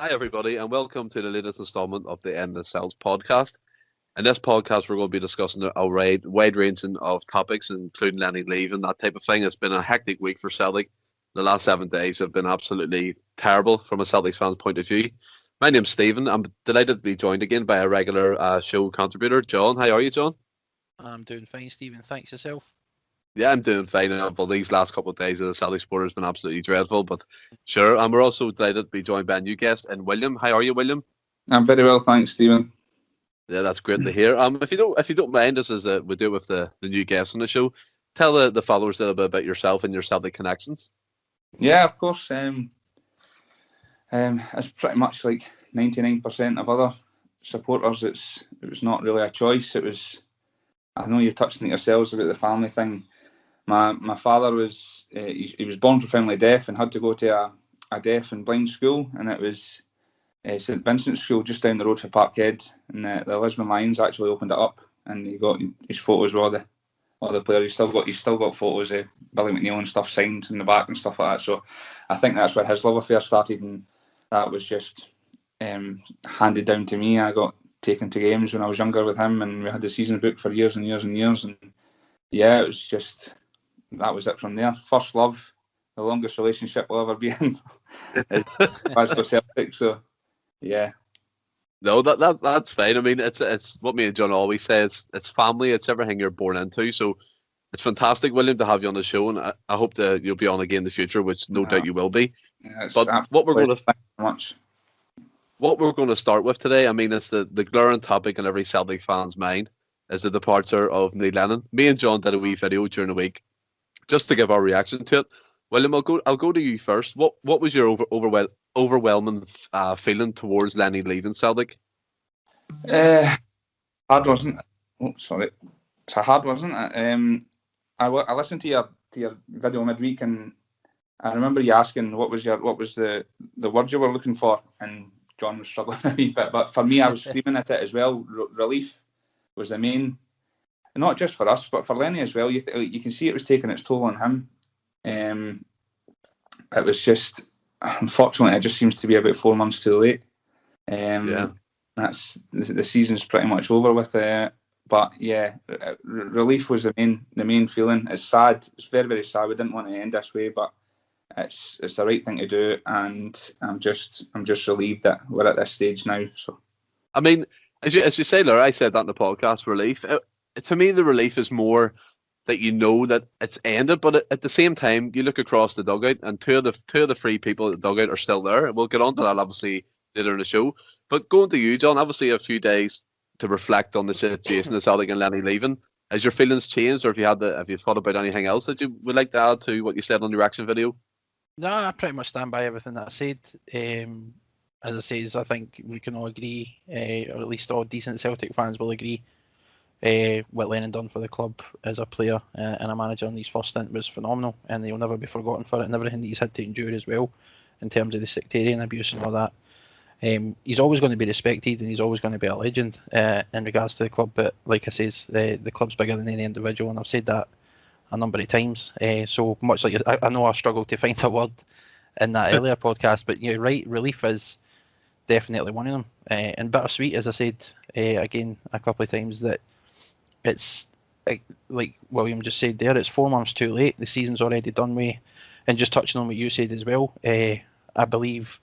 Hi, everybody, and welcome to the latest installment of the End of Celts podcast. In this podcast, we're going to be discussing a wide ranging of topics, including Lenny leave and that type of thing. It's been a hectic week for Celtic. The last 7 days have been absolutely terrible from a Celtics fan's point of view. My name's Stephen. I'm delighted to be joined again by a regular show contributor, John. How are you, John? I'm doing fine, Stephen. Thanks yourself. Yeah, I'm doing fine. Well, these last couple of days of the Celtic sport has been absolutely dreadful, but sure. And we're also delighted to be joined by a new guest, and William. How are you, William? I'm very well, thanks, Stephen. Yeah, that's great to hear. If you don't mind, this is we do it with the new guests on the show. Tell the followers a little bit about yourself and your Celtic connections. Yeah, of course. It's pretty much like 99% of other supporters. It was not really a choice. It was. I know you've touched on it yourselves about the family thing. My father was he was born profoundly deaf and had to go to a deaf and blind school, and it was St Vincent's School just down the road from Parkhead, and the Lisbon Lions actually opened it up, and he got his photos with all the players. He's still got photos of Billy McNeil and stuff signed in the back and stuff like that. So I think that's where his love affair started, and that was just handed down to me. I got taken to games when I was younger with him, and we had the season book for years and years and years. And yeah, it was just that was it from there. First love, the longest relationship we'll ever be in, is Glasgow Celtic. So yeah. No, that's fine. I mean, it's what me and John always say. It's family. It's everything you're born into. So it's fantastic, William, to have you on the show, and I hope that you'll be on again in the future, which no doubt you will be. Yeah, but what we're going to thank you very much. What we're going to start with today, I mean, it's the glaring topic in every Celtic fan's mind, is the departure of Neil Lennons. Me and John did a wee video during the week just to give our reaction to it. William, I'll go to you first. What was your overwhelming feeling towards Lenny leaving Celtic? Hard, wasn't it? Oh, sorry. It's a hard, wasn't it? I listened to your video midweek, and I remember you asking what was the word you were looking for, and John was struggling a wee bit. But for me, I was screaming at it as well. Relief was the main, not just for us, but for Lenny as well. You can see it was taking its toll on him. It was just, unfortunately, it just seems to be about 4 months too late. That's the season's pretty much over with. But yeah, relief was the main feeling. It's sad. It's very, very sad. We didn't want to end this way, but it's the right thing to do, and I'm just relieved that we're at this stage now. So, I mean, as you say, Laura, I said that in the podcast. Relief. To me, the relief is more that you know that it's ended, but at the same time, you look across the dugout, and two of the three people at the dugout are still there. We'll get on to that obviously later in the show. But going to you, John, obviously a few days to reflect on the situation of Celtic and Lenny leaving. Has your feelings changed, or have you thought about anything else that you would like to add to what you said on your reaction video? No, I pretty much stand by everything that I said. As I say, I think we can all agree, or at least all decent Celtic fans will agree, what Lennon done for the club as a player and a manager in his first stint was phenomenal, and he'll never be forgotten for it, and everything that he's had to endure as well in terms of the sectarian abuse and all that. He's always going to be respected, and he's always going to be a legend in regards to the club. But like I says, the club's bigger than any individual, and I've said that a number of times. So much like I know I struggled to find a word in that earlier podcast, but you're right. Relief is definitely one of them, and bittersweet, as I said again a couple of times, that it's like William just said there. It's 4 months too late. The season's already done with, and just touching on what you said as well. I believe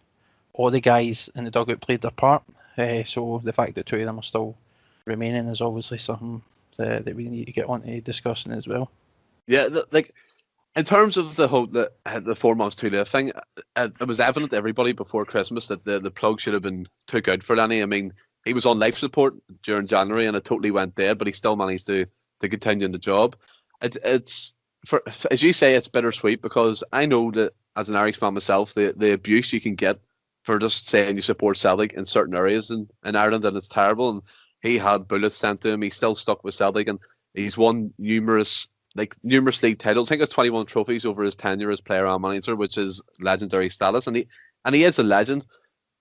all the guys in the dugout played their part. So the fact that two of them are still remaining is obviously something that we need to get on to discussing as well. Yeah, like in terms of the 4 months too late thing, it was evident to everybody before Christmas that the plug should have been took out for Lenny. I mean, he was on life support during January and it totally went dead, but he still managed to continue in the job. It's for, as you say, it's bittersweet because I know that as an Irish man myself, the abuse you can get for just saying you support Celtic in certain areas in Ireland, and it's terrible. And he had bullets sent to him. He's still stuck with Celtic, and he's won numerous league titles. I think it's 21 trophies over his tenure as player and manager, which is legendary status. And he is a legend.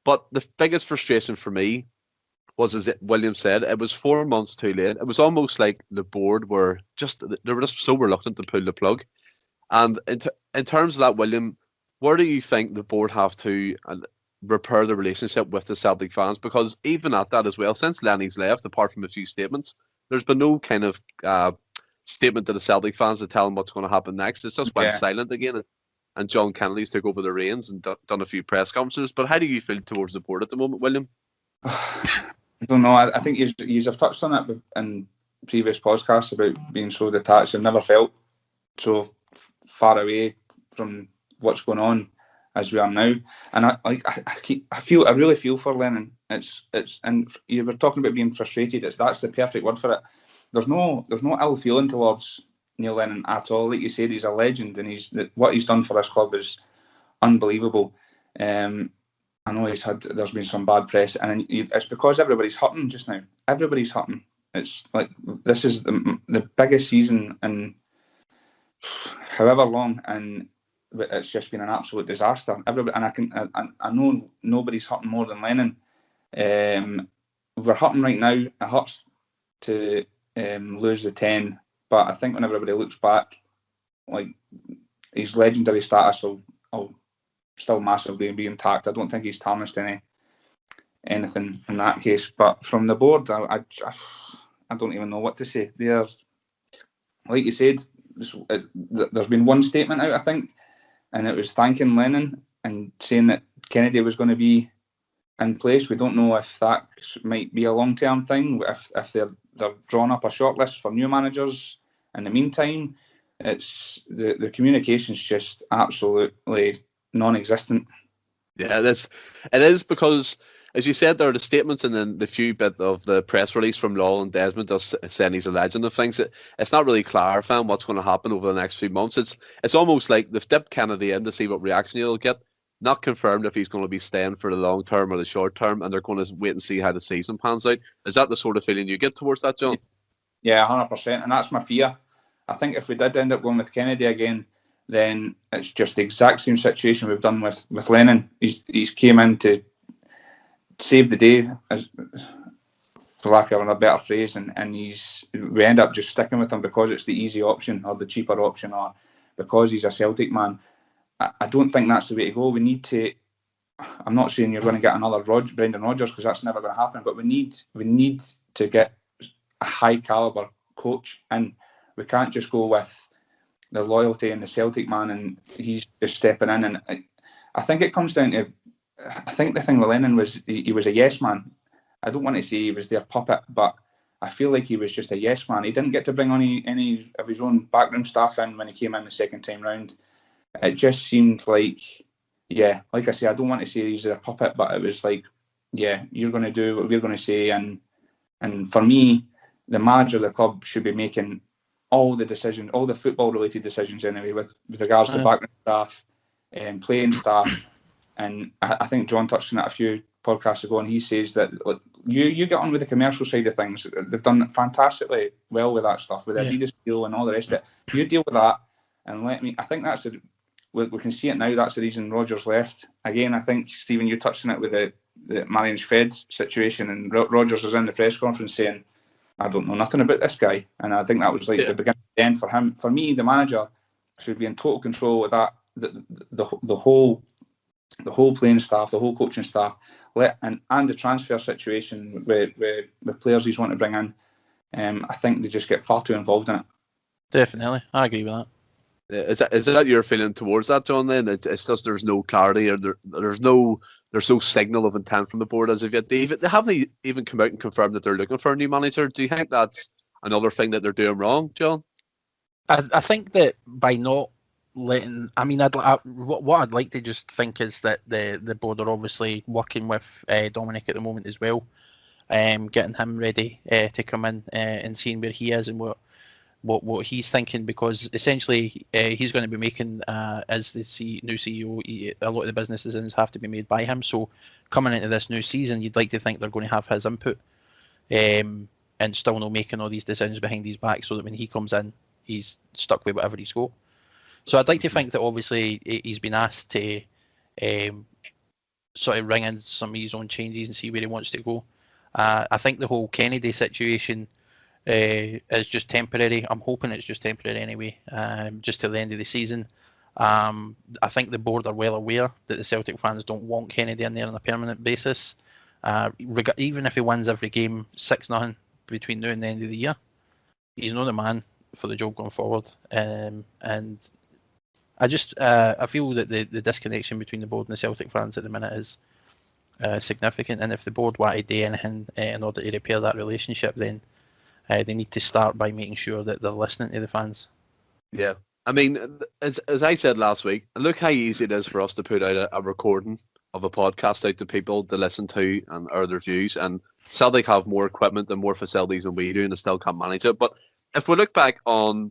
But the biggest frustration for me was, as William said, it was 4 months too late. It was almost like the board were just so reluctant to pull the plug. And in terms of that, William, where do you think the board have to repair the relationship with the Celtic fans? Because even at that as well, since Lenny's left, apart from a few statements, there's been no kind of statement to the Celtic fans to tell them what's going to happen next. It's just went silent again. And John Kennedy's took over the reins and done a few press conferences. But how do you feel towards the board at the moment, William? I don't know. I think you have touched on it in previous podcasts about being so detached. I've never felt so far away from what's going on as we are now. And I really feel for Lennon. It's and you were talking about being frustrated. That's the perfect word for it. There's no ill feeling towards Neil Lennon at all. Like you said, he's a legend, and what he's done for this club is unbelievable. I know there's been some bad press, and it's because everybody's hurting just now. Everybody's hurting. It's like this is the biggest season in however long, and it's just been an absolute disaster. I know nobody's hurting more than Lennon. We're hurting right now. It hurts to lose the 10, but I think when everybody looks back, like his legendary status will still massively be intact. I don't think he's tarnished anything in that case. But from the board, I don't even know what to say. They're, like you said, there's been one statement out, I think, and it was thanking Lennon and saying that Kennedy was going to be in place. We don't know if that might be a long-term thing, if they're drawing up a shortlist for new managers in the meantime. It's the communication's just absolutely non-existent. Yeah, it is because, as you said, there are the statements and then the few bit of the press release from Law and Desmond just saying he's a legend of things. It's not really clarifying what's going to happen over the next few months. It's almost like they've dipped Kennedy in to see what reaction he'll get. Not confirmed if he's going to be staying for the long term or the short term, and they're going to wait and see how the season pans out. Is that the sort of feeling you get towards that, John? Yeah, 100%, and that's my fear. I think if we did end up going with Kennedy again, then it's just the exact same situation we've done with Lennon. He's came in to save the day, for lack of a better phrase, and we end up just sticking with him because it's the easy option or the cheaper option, or because he's a Celtic man. I don't think that's the way to go. We need to. I'm not saying you're going to get another Brendan Rodgers, because that's never going to happen. But we need to get a high caliber coach in. We can't just go with the loyalty and the Celtic man, and he's just stepping in. And I think it comes down to. I think the thing with Lennon was he was a yes man. I don't want to say he was their puppet, but I feel like he was just a yes man. He didn't get to bring on any of his own backroom staff in when he came in the second time round. It just seemed like, like I say, I don't want to say he's their puppet, but it was like, you're going to do what we're going to say. And for me, the manager of the club should be making all the decisions, all the football-related decisions anyway, with regards to background staff and playing staff. And I think John touched on it a few podcasts ago, and he says that you get on with the commercial side of things. They've done fantastically well with that stuff, with the Adidas deal and all the rest of it. You deal with that, and I think that's we can see it now. That's the reason Rodgers left. Again, I think, Stephen, you touched on it with the Marion Feds situation, and Rodgers was in the press conference saying, I don't know nothing about this guy. And I think that was like the beginning and the end for him. For me, the manager should be in total control of that, the whole playing staff, the whole coaching staff, and the transfer situation with players he's wanting to bring in. I think they just get far too involved in it. Definitely, I agree with that. Is that your feeling towards that, John? Then it's just there's no clarity, or there's no signal of intent from the board as of yet. They haven't even come out and confirmed that they're looking for a new manager. Do you think that's another thing that they're doing wrong, John? I think that by not letting, what I'd like to just think is that the board are obviously working with Dominic at the moment as well, getting him ready to come in and seeing where he is and what he's thinking, because essentially he's going to be making, as the new CEO, a lot of the business decisions have to be made by him. So coming into this new season, you'd like to think they're going to have his input, and still not making all these decisions behind his back, so that when he comes in, he's stuck with whatever he's got. So I'd like to think that obviously he's been asked to sort of ring in some of his own changes and see where he wants to go. I think the whole Kennedy situation is just temporary. I'm hoping it's just temporary anyway, just till the end of the season. I think the board are well aware that the Celtic fans don't want Kennedy in there on a permanent basis. Even if he wins every game 6-0 between now and the end of the year, he's not the man for the job going forward. And I just I feel that the disconnection between the board and the Celtic fans at the minute is significant. And if the board want to do anything in order to repair that relationship, then they need to start by making sure that they're listening to the fans. Yeah. I mean, as I said last week, look how easy it is for us to put out a recording of a podcast out to people to listen to and hear their views. And Celtic have more equipment and more facilities than we do, and they still can't manage it. But if we look back on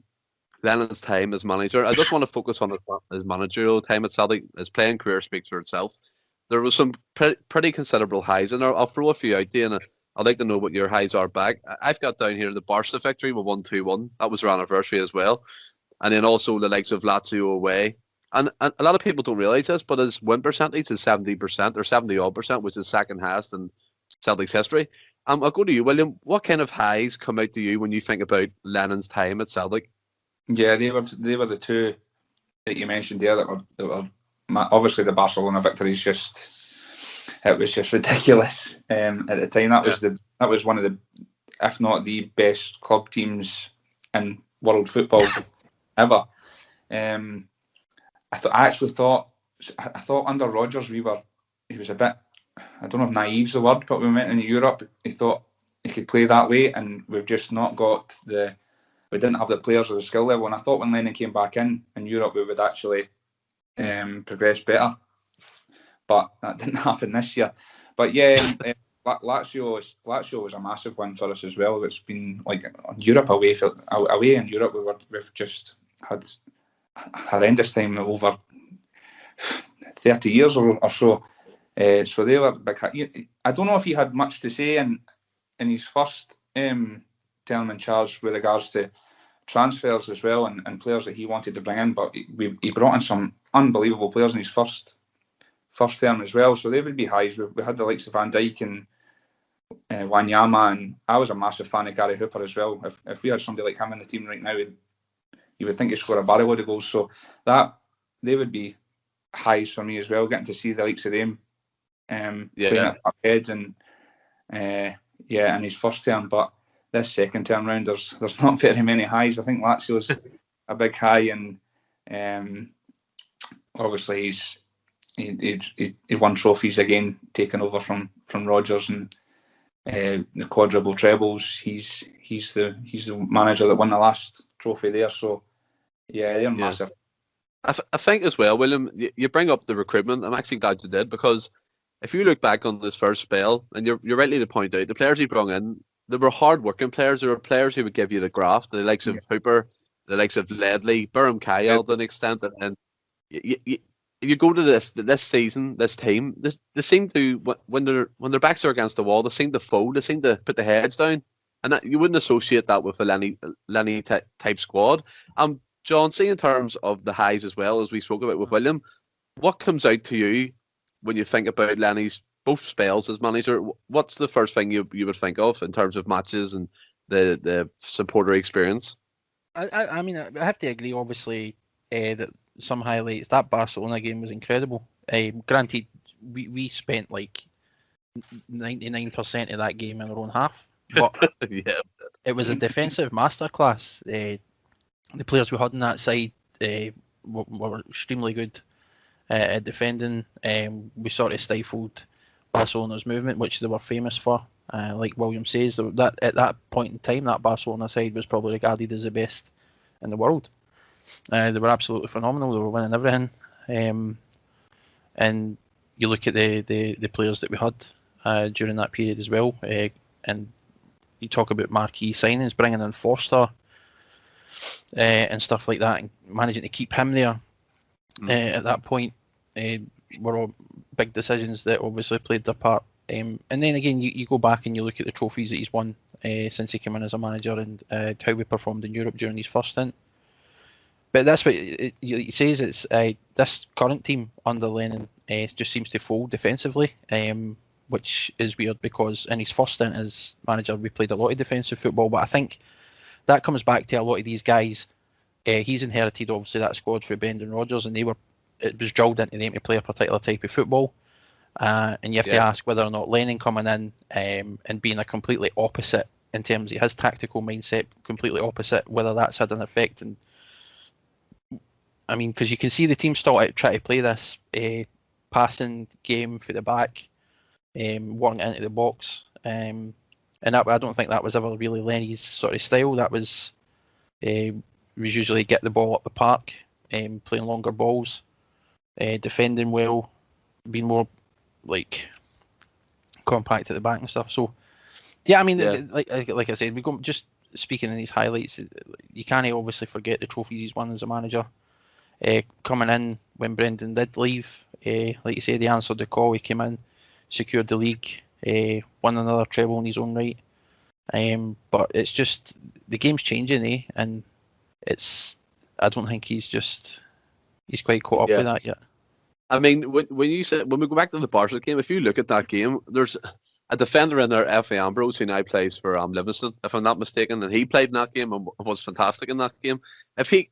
Lennon's time as manager, I just want to focus on his managerial time at Celtic. His playing career speaks for itself. There was some pretty considerable highs, and I'll throw a few out there, and I'd like to know what your highs are back. I've got down here the Barca victory with 1-2-1. That was our anniversary as well. And then also the likes of Lazio away. And a lot of people don't realise this, but his win percentage is 70% or 70-odd%, which is second highest in Celtic's history. I'll go to you, William. What kind of highs come out to you when you think about Lennon's time at Celtic? Yeah, they were the two that you mentioned there that were obviously the Barcelona victory is just ridiculous. At the time, that was one of the, if not the best club teams in world football ever. I actually thought under Rodgers he was a bit, I don't know if naive's the word, but we went in Europe, he thought he could play that way, and we've just not got we didn't have the players or the skill level. And I thought when Lennon came back in Europe, we would actually progress better. But that didn't happen this year. But yeah, Lazio was a massive win for us as well. It's been like Europe away in Europe, we've just had a horrendous time over 30 years or so. So they were big. I don't know if he had much to say in his first term in charge with regards to transfers as well and players that he wanted to bring in, but he brought in some unbelievable players in his first term as well. So they would be highs. We had the likes of Van Dijk and Wanyama, and I was a massive fan of Gary Hooper as well. If we had somebody like him in the team right now, you would think he'd score a barrel load of goals. So that they would be highs for me as well, getting to see the likes of them playing at our heads and in his first term. But this second term round, there's not very many highs. I think Lazio's a big high, and obviously he won trophies again, taken over from Rodgers, and the quadruple trebles. He's the manager that won the last trophy there. So yeah, they're massive. I think as well, William, you bring up the recruitment. I'm actually glad you did, because if you look back on this first spell, and you're rightly to point out, the players he brought in, they were hard-working players. They were players who would give you the graft, the likes of Hooper, the likes of Ledley, Burham Kyle to an extent, and you go to this season, this team, they seem to, when their backs are against the wall, they seem to fold, they seem to put the heads down, and that you wouldn't associate that with a Lenny type squad. John, see, in terms of the highs as well, as we spoke about with William, what comes out to you when you think about Lenny's both spells as manager? What's the first thing you would think of in terms of matches and the supporter experience? I mean, I have to agree, obviously, that some highlights. That Barcelona game was incredible. Granted, we spent like 99% of that game in our own half, but it was a defensive masterclass. The players we had on that side were extremely good at defending. We sort of stifled Barcelona's movement, which they were famous for. Like William says, that at that point in time, that Barcelona side was probably regarded as the best in the world. They were absolutely phenomenal. They were winning everything. And you look at the players that we had during that period as well, and you talk about marquee signings, bringing in Forster and stuff like that, and managing to keep him there at that point were all big decisions that obviously played their part. And then again, you go back and you look at the trophies that he's won since he came in as a manager, and how we performed in Europe during his first stint. But that's what he says. It's this current team under Lennon just seems to fold defensively, which is weird, because in his first stint as manager we played a lot of defensive football. But I think that comes back to a lot of these guys He's inherited obviously that squad for Brendan Rodgers, and it was drilled into them to play a particular type of football. And you have to ask whether or not Lennon coming in and being a completely opposite in terms of his tactical mindset, completely opposite, whether that's had an effect. And I mean, because you can see the team still try to play this passing game for the back, working into the box, and that, I don't think that was ever really Lenny's sort of style. That was usually get the ball up the park, playing longer balls, defending well, being more like compact at the back and stuff. So yeah, I mean, like I said, we go just speaking in these highlights. You can't obviously forget the trophies he's won as a manager. Coming in when Brendan did leave, like you said, he answered the call. He came in, secured the league, won another treble in his own right. But it's just the game's changing, and I don't think he's quite caught up with that yet. I mean, when we go back to the Barca game, if you look at that game, there's a defender in there, F.A. Ambrose, who now plays for Livingston, if I'm not mistaken, and he played in that game and was fantastic in that game. If he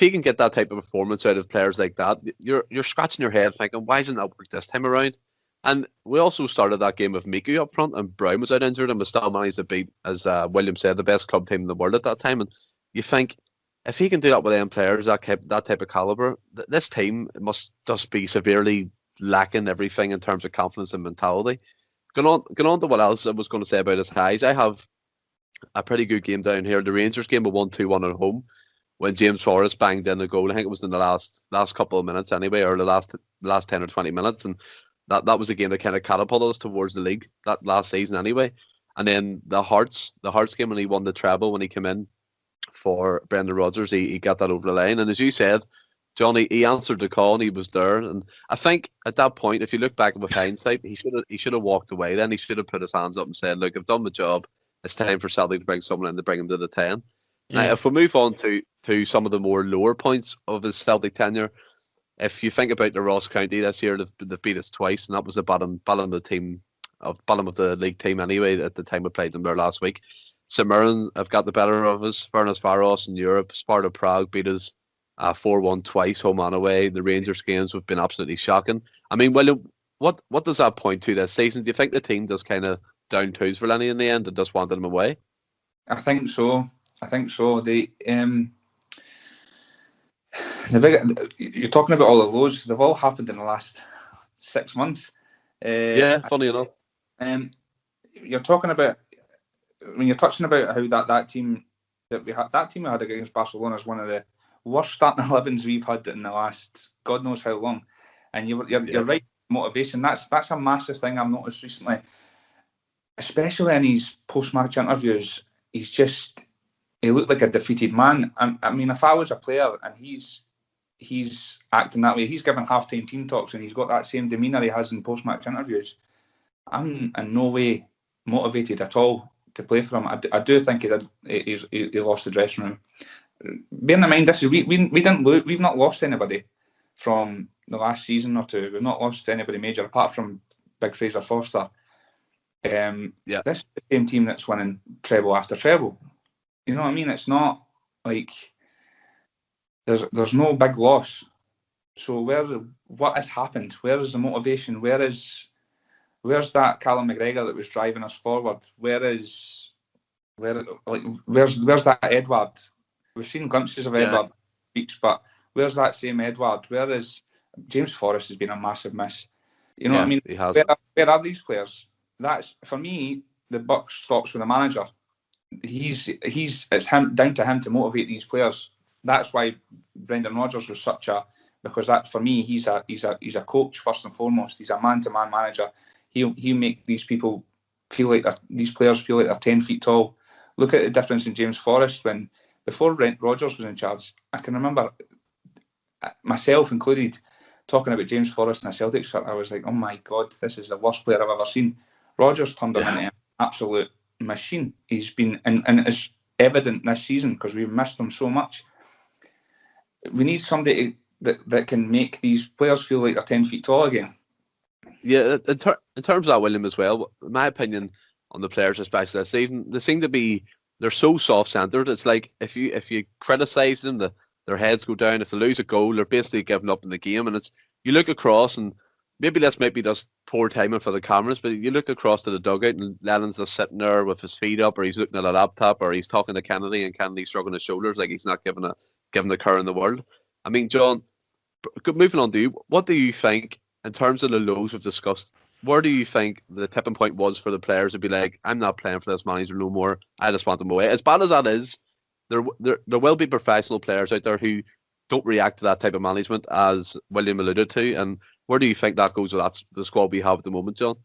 can get that type of performance out of players like that, you're scratching your head thinking, why isn't that work this time around? And we also started that game with Miku up front, and Brown was out injured, and we still managed to beat, as William said, the best club team in the world at that time. And you think, if he can do that with them players, that type of caliber, this team must just be severely lacking everything in terms of confidence and mentality. Going on to what else I was going to say about his highs, I have a pretty good game down here. The Rangers game, a 1-2-1 at home, when James Forrest banged in the goal. I think it was in the last couple of minutes anyway, or the last 10 or 20 minutes, and that was a game that kind of catapulted us towards the league that last season anyway. And then the Hearts game, when he won the treble, when he came in for Brendan Rodgers, he got that over the line. And as you said, Johnny, he answered the call and he was there. And I think at that point, if you look back with hindsight, he should have walked away then. He should have put his hands up and said, look, I've done my job. It's time for Celtic to bring someone in to bring him to the 10. Yeah. Now, if we move on to some of the more lower points of his Celtic tenure, if you think about the Ross County this year, they've beat us twice, and that was the bottom of the league team anyway at the time we played them there last week. St Mirren have got the better of us. Ferencvaros in Europe, Sparta Prague beat us 4-1 twice, home and away. The Rangers games have been absolutely shocking. I mean, William, what does that point to this season? Do you think the team just kind of down tools for Lenny in the end and just wanted him away? I think so. You're talking about all the lows. They've all happened in the last 6 months. Funny enough. You're talking about, when you're touching about how that team we had against Barcelona is one of the worst starting 11s we've had in the last God knows how long. And you're right, motivation. That's a massive thing I've noticed recently, especially in his post-match interviews. He looked like a defeated man. I mean, if I was a player and he's acting that way, he's giving half-time team talks and he's got that same demeanour he has in post-match interviews, I'm in no way motivated at all to play for him. I do think he lost the dressing room. Bearing in mind, we've not lost anybody from the last season or two. We've not lost anybody major apart from Big Fraser Foster. This is the same team that's winning treble after treble. You know what I mean? It's not like there's no big loss. So what has happened? Where is the motivation? Where's that Callum McGregor that was driving us forward? Where's that Edward? We've seen glimpses of Edward speech, but where's that same Edward? Where is James Forrest? Has been a massive miss. You know what I mean? He has. Where are these players? That's, for me, the buck stops with the manager. It's down to him to motivate these players. That's why Brendan Rodgers was because that, for me, he's a coach first and foremost. He's a man-to-man manager. He'll make these players feel like they're 10 feet tall. Look at the difference in James Forrest before Rodgers was in charge. I can remember, myself included, talking about James Forrest in a Celtic shirt. I was like, oh my God, this is the worst player I've ever seen. Rodgers turned him into an absolute machine. He's been, and it's evident this season because we've missed him so much. We need somebody that can make these players feel like they're 10 feet tall again. Yeah, in terms of that, William, as well, my opinion on the players, especially this season, they seem to be they're so soft-centered. It's like if you criticise them, their heads go down. If they lose a goal, they're basically giving up in the game. And it's you look across, and maybe that's maybe just poor timing for the cameras, but you look across to the dugout, and Lennon's just sitting there with his feet up, or he's looking at a laptop, or he's talking to Kennedy, and Kennedy's shrugging his shoulders like he's not giving the care in the world. I mean, John, moving on to you, what do you think in terms of the lows we've discussed? Where do you think the tipping point was for the players to be like, I'm not playing for this manager no more. I just want them away. As bad as that is, there will be professional players out there who don't react to that type of management, as William alluded to. And where do you think that goes with the squad we have at the moment, John?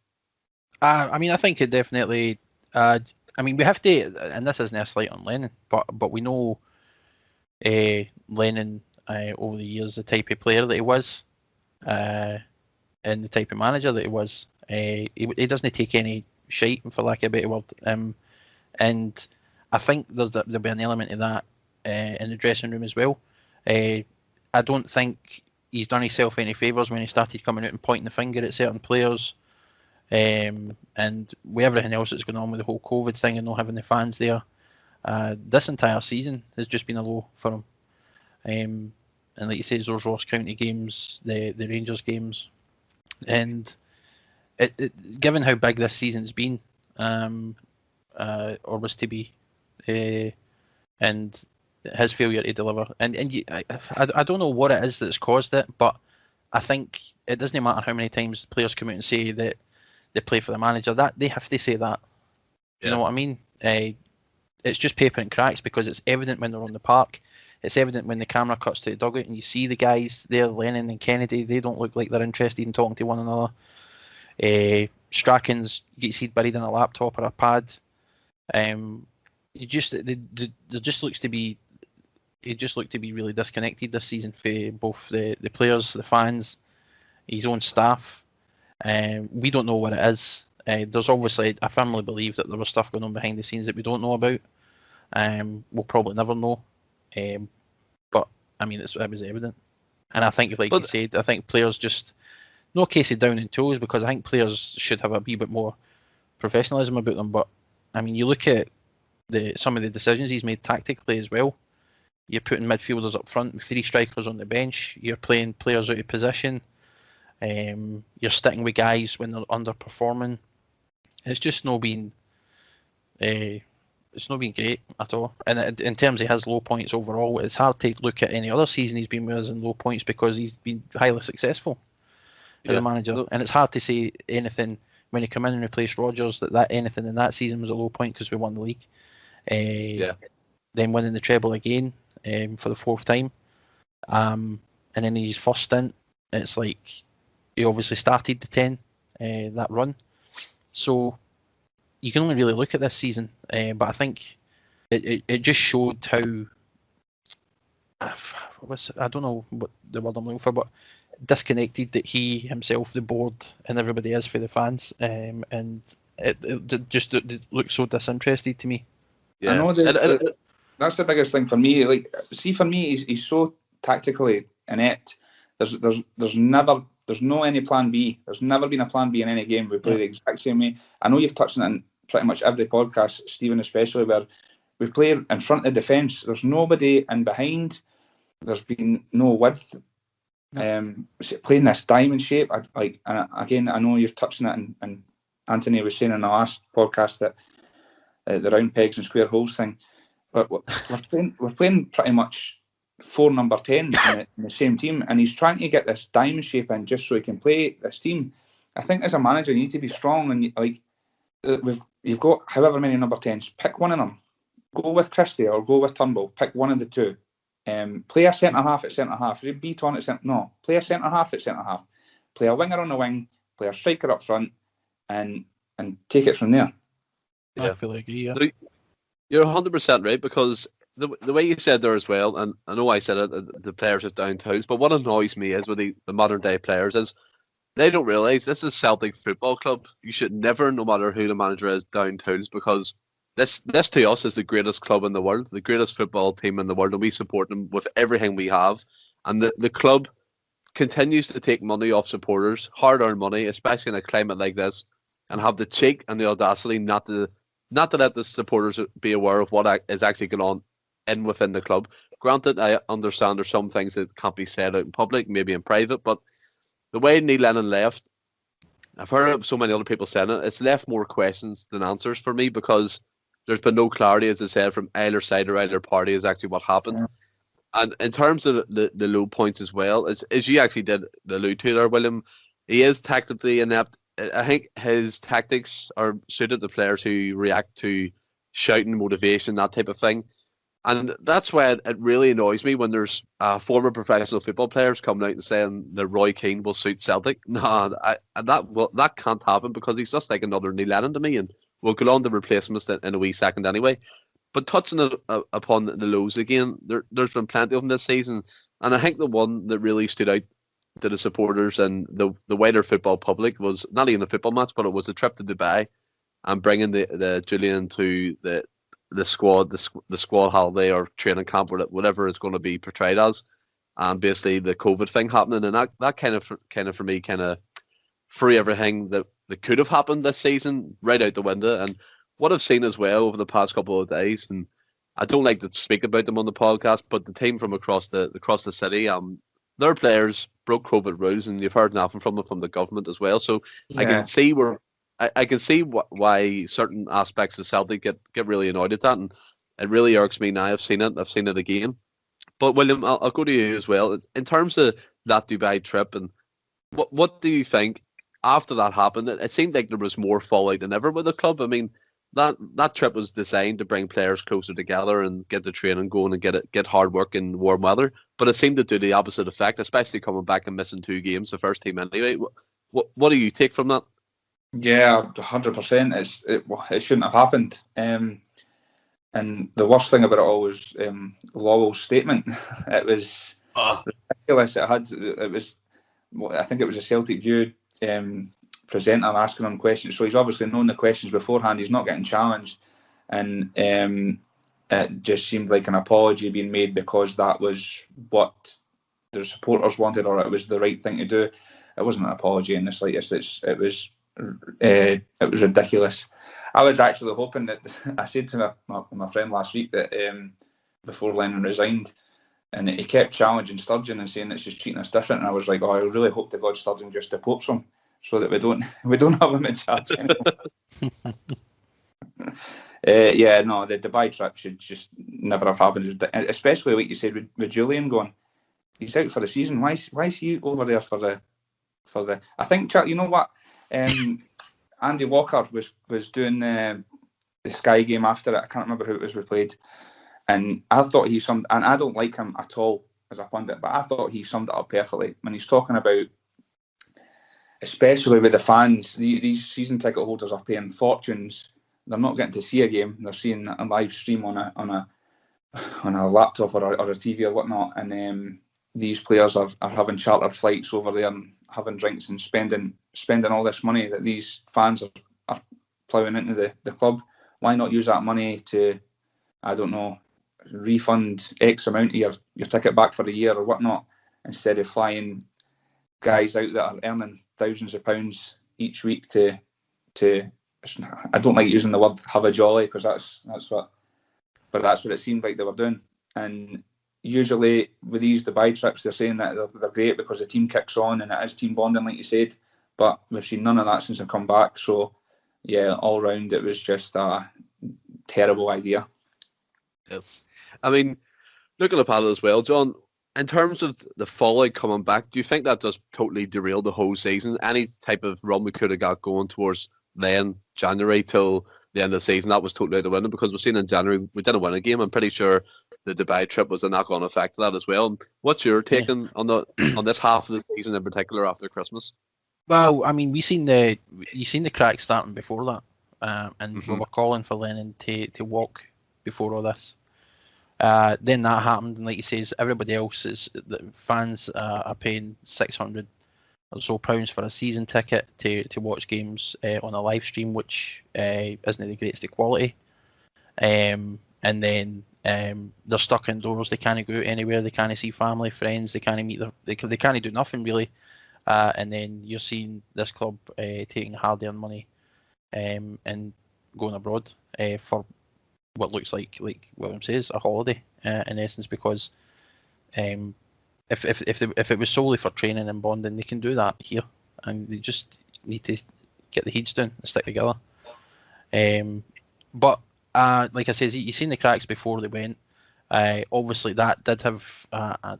I mean, I think it definitely. I mean, we have to, and this isn't a slight on Lennon, but we know Lennon over the years, the type of player that he was, and the type of manager that he was. He doesn't take any shite, for lack of a better word. And I think there'll be an element of that in the dressing room as well. I don't think he's done himself any favours when he started coming out and pointing the finger at certain players. And with everything else that's going on with the whole COVID thing and not having the fans there, this entire season has just been a low for him. And like you say, those Ross County games, the Rangers games, and given how big this season's been, or was to be, and his failure to deliver, and I don't know what it is that's caused it, but I think it doesn't matter how many times players come out and say that they play for the manager, that they have to say that. You know what I mean? It's just paper and cracks, because it's evident when they're on the park. It's evident when the camera cuts to the dugout and you see the guys there, Lennon and Kennedy, they don't look like they're interested in talking to one another. Strachans gets he'd buried in a laptop or a pad. It just looks to be really disconnected this season for both the players, the fans, his own staff. We don't know what it is. There's obviously, I firmly believe that there was stuff going on behind the scenes that we don't know about. We'll probably never know. But I mean, it was evident. And I think, like you said, I think players just, no case of down in toes, because I think players should have a wee bit more professionalism about them. But I mean, you look at some of the decisions he's made tactically as well. You're putting midfielders up front with 3 strikers on the bench. You're playing players out of position. You're sticking with guys when they're underperforming. It's just not been great at all. And in terms of his low points overall, it's hard to look at any other season he's been with us in low points, because he's been highly successful as a manager. And it's hard to say anything when he came in and replaced Rodgers that anything in that season was a low point, because we won the league. Then winning the treble again for the 4th time. And then in his first stint, it's like he obviously started the 10, that run. So you can only really look at this season, but I think it just showed how, I don't know what the word I'm looking for, but disconnected that he himself, the board, and everybody is for the fans, and it just looks so disinterested to me. Yeah. I know that's the biggest thing for me. Like, see, for me, he's so tactically inept. There's no any plan B. There's never been a plan B in any game. We play the exact same way. I know you've touched on it in pretty much every podcast, Stephen especially, where we play in front of the defence. There's nobody in behind. There's been no width. Playing this diamond shape, again, I know you've touched on it, and Anthony was saying in the last podcast that the round pegs and square holes thing, but we're playing pretty much 4 number 10 in the same team, and he's trying to get this diamond shape in just so he can play this team. I think as a manager, you need to be strong, and you've got however many number 10s. Pick one of them. Go with Christie or go with Turnbull. Pick one of the two. Play a centre half at centre half. Beat on at centre. No, play a centre half at centre half. Play a winger on the wing. Play a striker up front, and take it from there. Yeah. I fully agree. Yeah. You're 100% right, because the way you said there as well, and I know I said it, the players have down tools, but what annoys me is with the modern day players is they don't realise this is Celtic Football Club. You should never, no matter who the manager is, down tools, because this to us is the greatest club in the world, the greatest football team in the world, and we support them with everything we have. And the club continues to take money off supporters, hard-earned money, especially in a climate like this, and have the cheek and the audacity not to not to let the supporters be aware of what is actually going on within the club. Granted, I understand there's some things that can't be said out in public, maybe in private, but the way Neil Lennon left, I've heard so many other people saying it, it's left more questions than answers for me, because there's been no clarity, as I said, from either side or either party as actually what happened. Yeah. And in terms of the low points as well, as you actually did allude to there, William, he is tactically inept. I think his tactics are suited to players who react to shouting, motivation, that type of thing. And that's why it really annoys me when there's former professional football players coming out and saying that Roy Keane will suit Celtic. No, that can't happen, because he's just like another Neil Lennon to me, and we'll go on to replacements in a wee second anyway. But touching upon the lows again, there's been plenty of them this season, and I think the one that really stood out to the supporters and the wider football public was not even a football match, but it was a trip to Dubai and bringing the Julian to the squad holiday or training camp, or whatever it's going to be portrayed as, and basically the COVID thing happening, and that kind of for me kind of threw everything that could have happened this season right out the window. And what I've seen as well over the past couple of days, and I don't like to speak about them on the podcast, but the team from across the city, their players broke COVID rules, and you've heard nothing from them from the government as well. So Yeah. I can see why certain aspects of Celtic get really annoyed at that, and it really irks me now. I've seen it again. But William, I'll go to you as well. In terms of that Dubai trip, and what do you think after that happened? It seemed like there was more fallout than ever with the club. I mean, that trip was designed to bring players closer together and get the training going and get hard work in warm weather. But it seemed to do the opposite effect, especially coming back and missing 2 games, the first team anyway. What do you take from that? Yeah, 100%. It shouldn't have happened. And the worst thing about it all was Lowell's statement. It was ridiculous. I think it was a Celtic View presenter asking him questions. So he's obviously known the questions beforehand. He's not getting challenged, and it just seemed like an apology being made because that was what the supporters wanted, or it was the right thing to do. It wasn't an apology in the slightest. It was ridiculous. I was actually hoping that I said to my friend last week that before Lennon resigned, and he kept challenging Sturgeon and saying it's just treating us different. And I was like, I really hope to God Sturgeon just deports him so that we don't have him in charge anymore. The Dubai trip should just never have happened, especially like you said with Julian going. He's out for the season. Why is he over there for the? I think, you know what? Andy Walker was doing the Sky game after it. I can't remember who it was we played, and I thought he summed. And I don't like him at all as a pundit, but I thought he summed it up perfectly when he's talking about, especially with the fans. These season ticket holders are paying fortunes. They're not getting to see a game. They're seeing a live stream on a laptop or a TV or whatnot, and these players are having chartered flights over there and having drinks and spending all this money that these fans are ploughing into the club. Why not use that money to, I don't know, refund X amount of your ticket back for the year or whatnot, instead of flying guys out that are earning thousands of pounds each week to I don't like using the word have a jolly, because that's what it seemed like they were doing. And usually with these Dubai trips, they're saying that they're great because the team kicks on and it is team bonding, like you said. But we've seen none of that since I've come back. So, yeah, all round it was just a terrible idea. Yes. I mean, looking at it as well, John, in terms of the fallout coming back, do you think that just totally derailed the whole season? Any type of run we could have got going towards then January till the end of the season, that was totally out the window, because we've seen in January we didn't win a game. I'm pretty sure the Dubai trip was a knock-on effect of that as well. What's your take on this half of the season in particular after Christmas? Well, I mean, you seen the cracks starting before that, and we were calling for Lennon to walk before all this. Then that happened, and like you say, everybody else the fans are paying £600 or so for a season ticket to watch games on a live stream, which isn't the greatest of quality. And then they're stuck indoors. They can't go anywhere. They can't see family, friends. They can't meet they can't do nothing really. And then you're seeing this club taking hard-earned money, and going abroad for what looks like William says, a holiday in essence, because if it was solely for training and bonding, they can do that here, and they just need to get the heads down and stick together. But like I said, you've seen the cracks before they went. Obviously, that did have a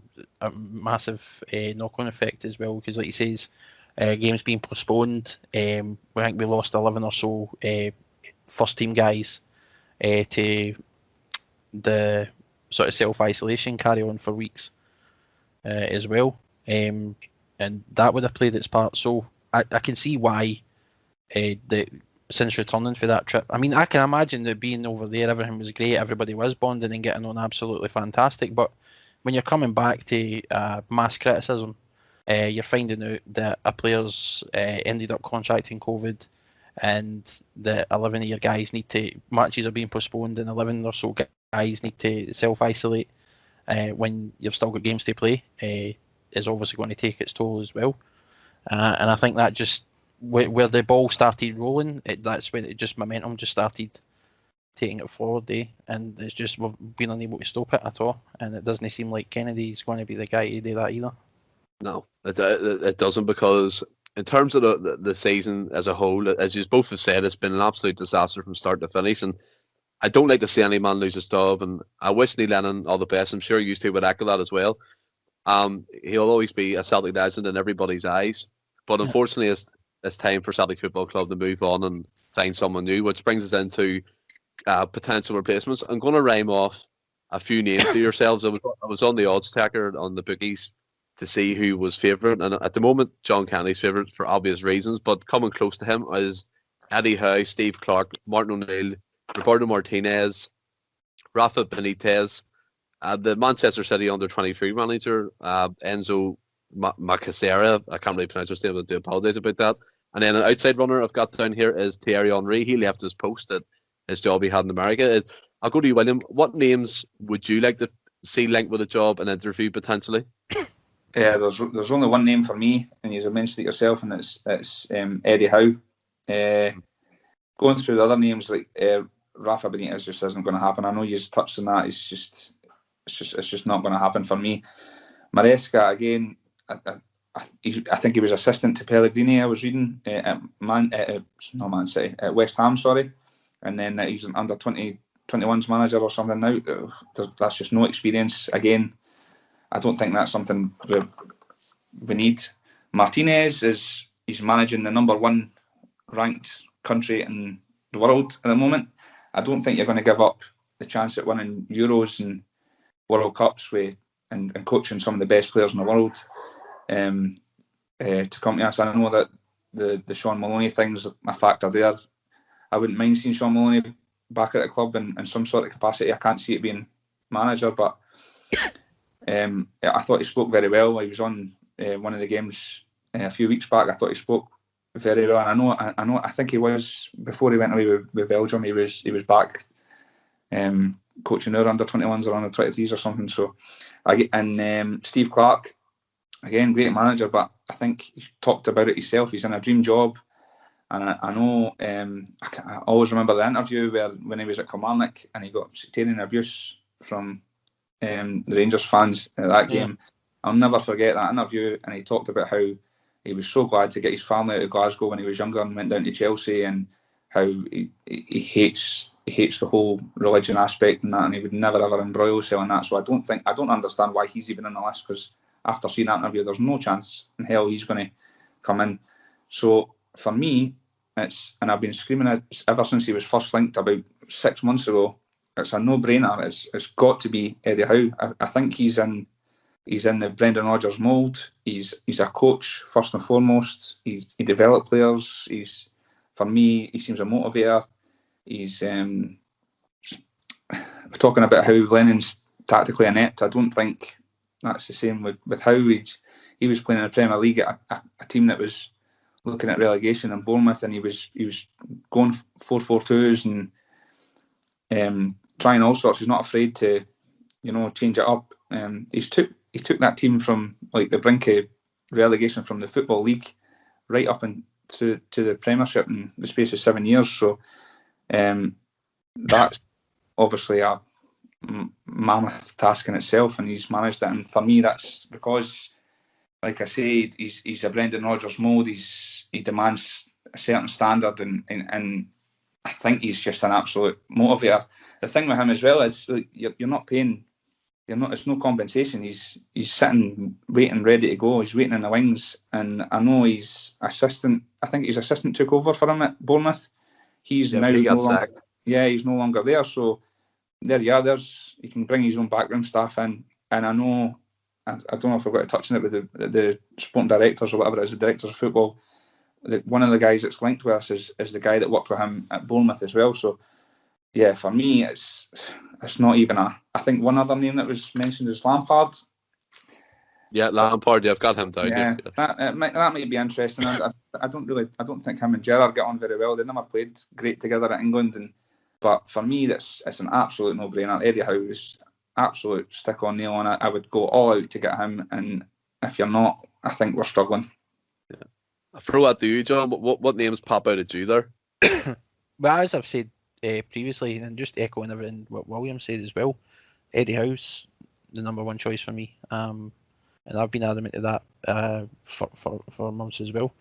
massive knock-on effect as well, because like he says, games being postponed. I think we lost 11 or so first-team guys to the sort of self-isolation carry on for weeks as well. And that would have played its part. So I can see why since returning for that trip. I mean, I can imagine that being over there, everything was great, everybody was bonding and getting on absolutely fantastic. But when you're coming back to mass criticism, you're finding out that a player's ended up contracting COVID, and the 11 of your guys matches are being postponed, and 11 or so guys need to self-isolate when you've still got games to play, is obviously going to take its toll as well. And I think that just, where the ball started rolling, that's when momentum just started taking it forward, and it's just, we've been unable to stop it at all, and it doesn't seem like Kennedy's going to be the guy to do that either. No, it doesn't, because in terms of the season as a whole, as you both have said, it's been an absolute disaster from start to finish, and I don't like to see any man lose his job, and I wish Neil Lennon all the best. I'm sure you two would echo that as well. He'll always be a Celtic legend in everybody's eyes, but unfortunately it's time for Celtic Football Club to move on and find someone new, which brings us into potential replacements. I'm going to rhyme off a few names to yourselves. I was on the odds tracker on the bookies to see who was favourite, and at the moment John Kennedy's favourite for obvious reasons, but coming close to him is Eddie Howe, Steve Clark, Martin O'Neill, Roberto Martinez, Rafa Benitez, the Manchester City under-23 manager, Enzo Macasera. I can't really pronounce his name, but I do apologise about that. And then an outside runner I've got down here is Thierry Henry. He left his post at his job he had in America. I'll go to you, William. What names would you like to see linked with a job and interview potentially? Yeah, there's only one name for me, and you mentioned it yourself, and it's Eddie Howe. Going through the other names, like Rafa Benitez, just isn't going to happen. I know you touched on that. It's just not going to happen for me. Maresca, again, I think he was assistant to Pellegrini, I was reading, at Man City, at West Ham, sorry. And then he's an under 21s manager or something now. That's just no experience. Again, I don't think that's something we need. Martinez he's managing the number one ranked country in the world at the moment. I don't think you're going to give up the chance at winning Euros and World Cups and coaching some of the best players in the world to come to us. I know that the Sean Maloney thing's a factor there. I wouldn't mind seeing Sean Maloney back at the club in some sort of capacity. I can't see it being manager, but I thought he spoke very well. He was on one of the games a few weeks back. I thought he spoke very well. And I know. I think he was, before he went away with Belgium. He was back coaching their under 21s or under 23s or something. So, Steve Clark, again, great manager, but I think he talked about it himself. He's in a dream job, and I know. I always remember the interview when he was at Kilmarnock and he got sectarian abuse from the Rangers fans at that game. I'll never forget that interview, and he talked about how he was so glad to get his family out of Glasgow when he was younger and went down to Chelsea, and how he hates the whole religion aspect and that, and he would never ever embroil himself in that. So I don't understand why he's even on the list, because after seeing that interview, there's no chance in hell he's going to come in. So for me, and I've been screaming it ever since he was first linked about 6 months ago, it's a no-brainer. It's got to be Eddie Howe. I think he's in the Brendan Rodgers mould. He's a coach first and foremost. He developed players. For me, he seems a motivator. We're talking about how Lennon's tactically inept. I don't think that's the same with how he was playing in the Premier League at a team that was looking at relegation in Bournemouth, and he was going 4-4-2s and trying all sorts. He's not afraid to, change it up. He took that team from like the brink of relegation from the Football League right up and to the Premiership in the space of 7 years. So That's obviously a mammoth task in itself, and he's managed it. And for me, that's because, like I say, he's a Brendan Rodgers mould. He demands a certain standard, and I think he's just an absolute motivator. The thing with him as well is you're not paying. It's no compensation. He's sitting, waiting, ready to go. He's waiting in the wings, and I know his assistant. I think his assistant took over for him at Bournemouth. He's now he got no longer. sacked. Yeah, he's no longer there. So there you are. He can bring his own backroom staff in, and I know. I don't know if I've got to touch on it with the sporting directors or whatever it is, the directors of football. One of the guys that's linked with us is the guy that worked with him at Bournemouth as well. So yeah, for me, it's not even I think one other name that was mentioned is Lampard. Yeah, Lampard. Yeah, I've got him down. Yeah, yeah. that might be interesting. I don't think him and Gerrard get on very well. They never played great together at England, but for me, it's an absolute no-brainer. Eddie Howe is absolute stick on nail on it. I would go all out to get him, and if you're not, I think we're struggling. Yeah. I throw that to you, John. What names pop out at you there? Well, as I've said previously, and just echoing everything what William said as well, Eddie Howe's the number one choice for me, and I've been adamant to that for months as well.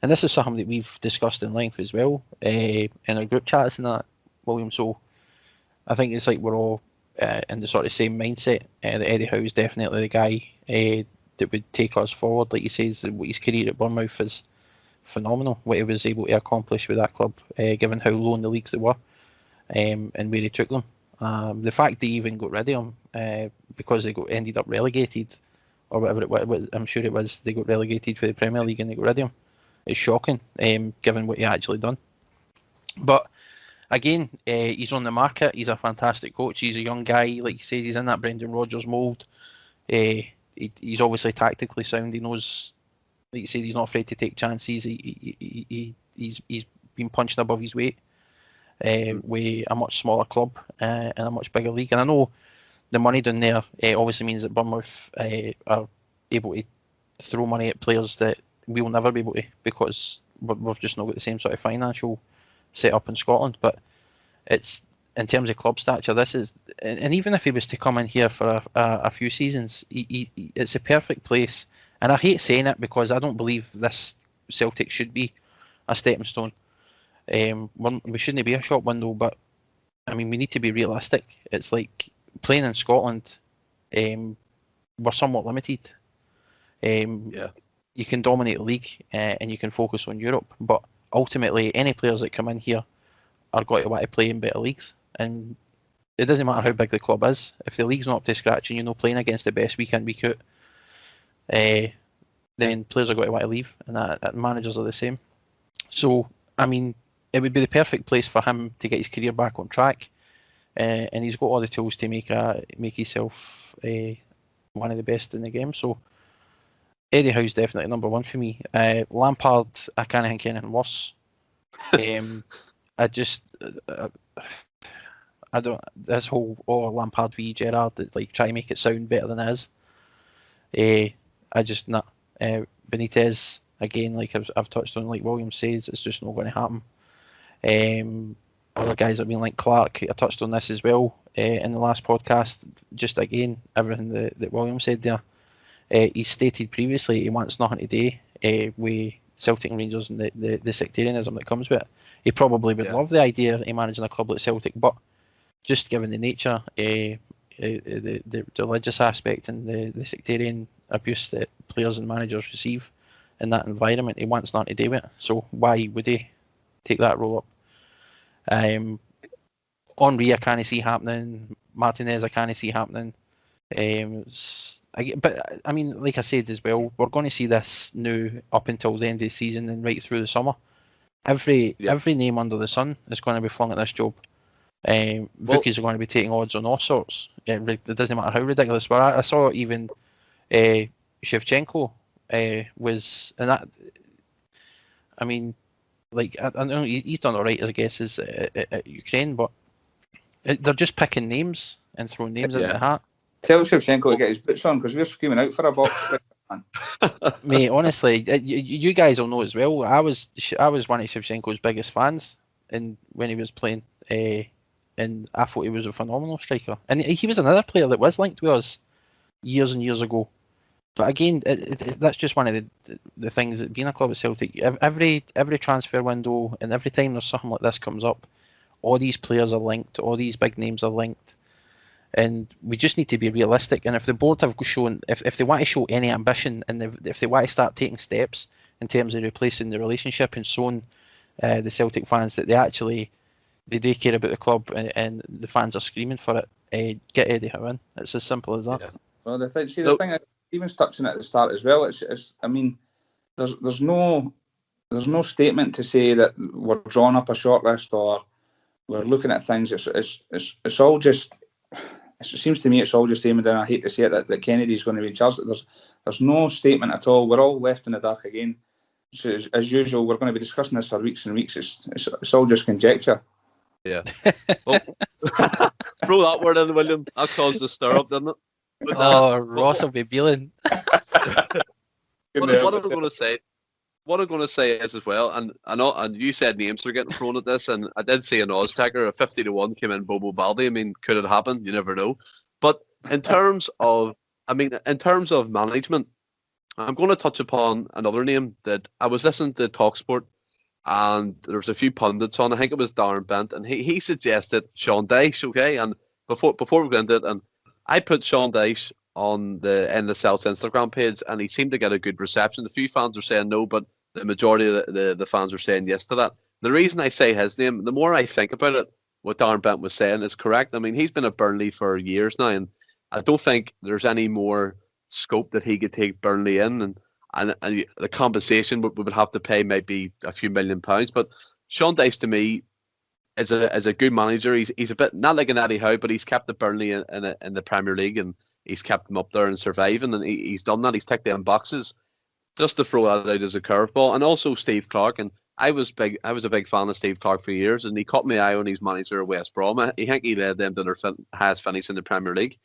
And this is something that we've discussed in length as well in our group chats and that, William. So I think it's like we're all in the sort of same mindset. That Eddie Howe is definitely the guy that would take us forward. Like he says, his career at Bournemouth is phenomenal. What he was able to accomplish with that club, given how low in the leagues they were, and where he took them. The fact they even got rid of him because they ended up relegated, or whatever it was, I'm sure it was, they got relegated for the Premier League and they got rid of him. It's shocking, given what he actually done. But again, he's on the market. He's a fantastic coach. He's a young guy, like you said. He's in that Brendan Rodgers mould. He's obviously tactically sound. He knows, like you said, he's not afraid to take chances. He's been punching above his weight with a much smaller club and a much bigger league. And I know the money down there obviously means that Bournemouth are able to throw money at players that we'll never be able to, because we've just not got the same sort of financial setup in Scotland. But it's, in terms of club stature, this is, and even if he was to come in here for a few seasons, it's a perfect place. And I hate saying it because I don't believe this Celtic should be a stepping stone. We shouldn't be a shop window, but I mean, we need to be realistic. It's like playing in Scotland, we're somewhat limited. You can dominate the league and you can focus on Europe, but ultimately, any players that come in here are going to want to play in better leagues. And it doesn't matter how big the club is. If the league's not up to scratch and you're not playing against the best week in, week out, then players are going to want to leave, and that managers are the same. So, I mean, it would be the perfect place for him to get his career back on track, and he's got all the tools to make himself one of the best in the game. So, Eddie Howe's definitely number one for me. Lampard, I can't think anything worse. I don't. This whole Lampard v Gerrard, that like try to make it sound better than it is. I just not. Benitez, again, like I've touched on, like William says, it's just not going to happen. Other guys have been like Clark. I touched on this as well in the last podcast. Just again, everything that William said there. He stated previously he wants nothing to do with Celtic and Rangers and the sectarianism that comes with it. He probably would love the idea of managing a club like Celtic, but just given the nature, the religious aspect and the sectarian abuse that players and managers receive in that environment, he wants nothing to do with it. So why would he take that role up? Henry, I can't see happening. Martinez, I can't see happening. But I mean, like I said as well, we're going to see this now up until the end of the season and right through the summer. Every name under the sun is going to be flung at this job. Bookies are going to be taking odds on all sorts. It doesn't matter how ridiculous. But I saw even Shevchenko was, and that. I mean, like I know he's done all right, I guess, is at Ukraine, but they're just picking names and throwing names into the hat. Tell Shevchenko to get his boots on because we're screaming out for a box. Mate, honestly, you guys will know as well. I was one of Shevchenko's biggest fans in when he was playing, and I thought he was a phenomenal striker. And he was another player that was linked with us years and years ago. But again, that's just one of the things that being a club at Celtic, every transfer window and every time there's something like this comes up, all these players are linked, all these big names are linked, and we just need to be realistic. And if the board have shown, if they want to show any ambition, and if they want to start taking steps in terms of replacing the relationship and showing the Celtic fans that they do care about the club, and the fans are screaming for it, get Eddie Howe in. It's as simple as that. Yeah. Well, the thing Stephen's touching at the start as well. It's I mean, there's no statement to say that we're drawing up a shortlist or we're looking at things. It's all just. It seems to me it's all just aiming down. I hate to say it that Kennedy's going to be charged. There's no statement at all. We're all left in the dark again. So as usual, we're going to be discussing this for weeks and weeks. It's all just conjecture. Yeah. Well, throw that word in, William. That caused a stir up, didn't it? Ross will be beeling. What I'm going to say. What I'm going to say is as well, and I know, and you said names are getting thrown at this, and I did see an odds taker, a 50-1 came in Bobo Baldi. I mean, could it happen? You never know. But in terms of management, I'm going to touch upon another name that I was listening to TalkSport, and there was a few pundits on. I think it was Darren Bent, and he suggested Sean Dyche. Okay, and before we go into it, and I put Sean Dyche on the Celts Instagram page, and he seemed to get a good reception. A few fans are saying no, but the majority of the fans are saying yes to that. The reason I say his name, the more I think about it, what Darren Bent was saying is correct. I mean, he's been at Burnley for years now, and I don't think there's any more scope that he could take Burnley in, and the compensation we would have to pay maybe a few £1 million. But Sean Dyche, to me, is a good manager. He's a bit not like an Eddie Howe, but he's kept the Burnley in the Premier League, and he's kept them up there and surviving, and he's done that. He's ticked them boxes. Just to throw that out as a curveball, and also Steve Clarke. And I was a big fan of Steve Clarke for years, and he caught my eye when he's manager of West Brom. I think he led them to their highest finish in the Premier League,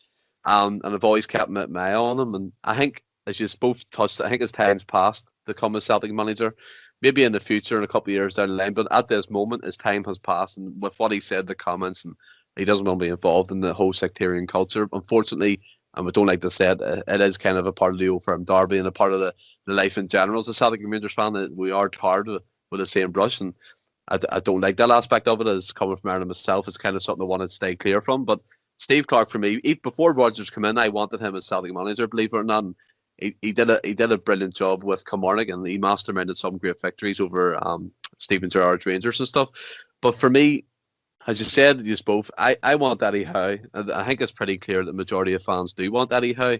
and I've always kept my eye on him. And I think, as you both touched, I think his time's past to become a Celtic manager. Maybe in the future, in a couple of years down the line, but at this moment, his time has passed. And with what he said, the comments, and he doesn't want to be involved in the whole sectarian culture. Unfortunately, and we don't like to say it, it is kind of a part of the old firm derby and a part of the life in general. As a Celtic Rangers fan, that we are tarred with the same brush, and I don't like that aspect of it. As coming from Ireland myself, it's kind of something I want to stay clear from. But Steve Clarke, for me, even before Rodgers came in, I wanted him as Celtic manager, believe it or not. And he did a brilliant job with Kilmarnock, and he masterminded some great victories over Stephen Gerrard's Rangers and stuff. But for me, as you said, you both, I want Eddie Howe. And I think it's pretty clear that the majority of fans do want Eddie Howe.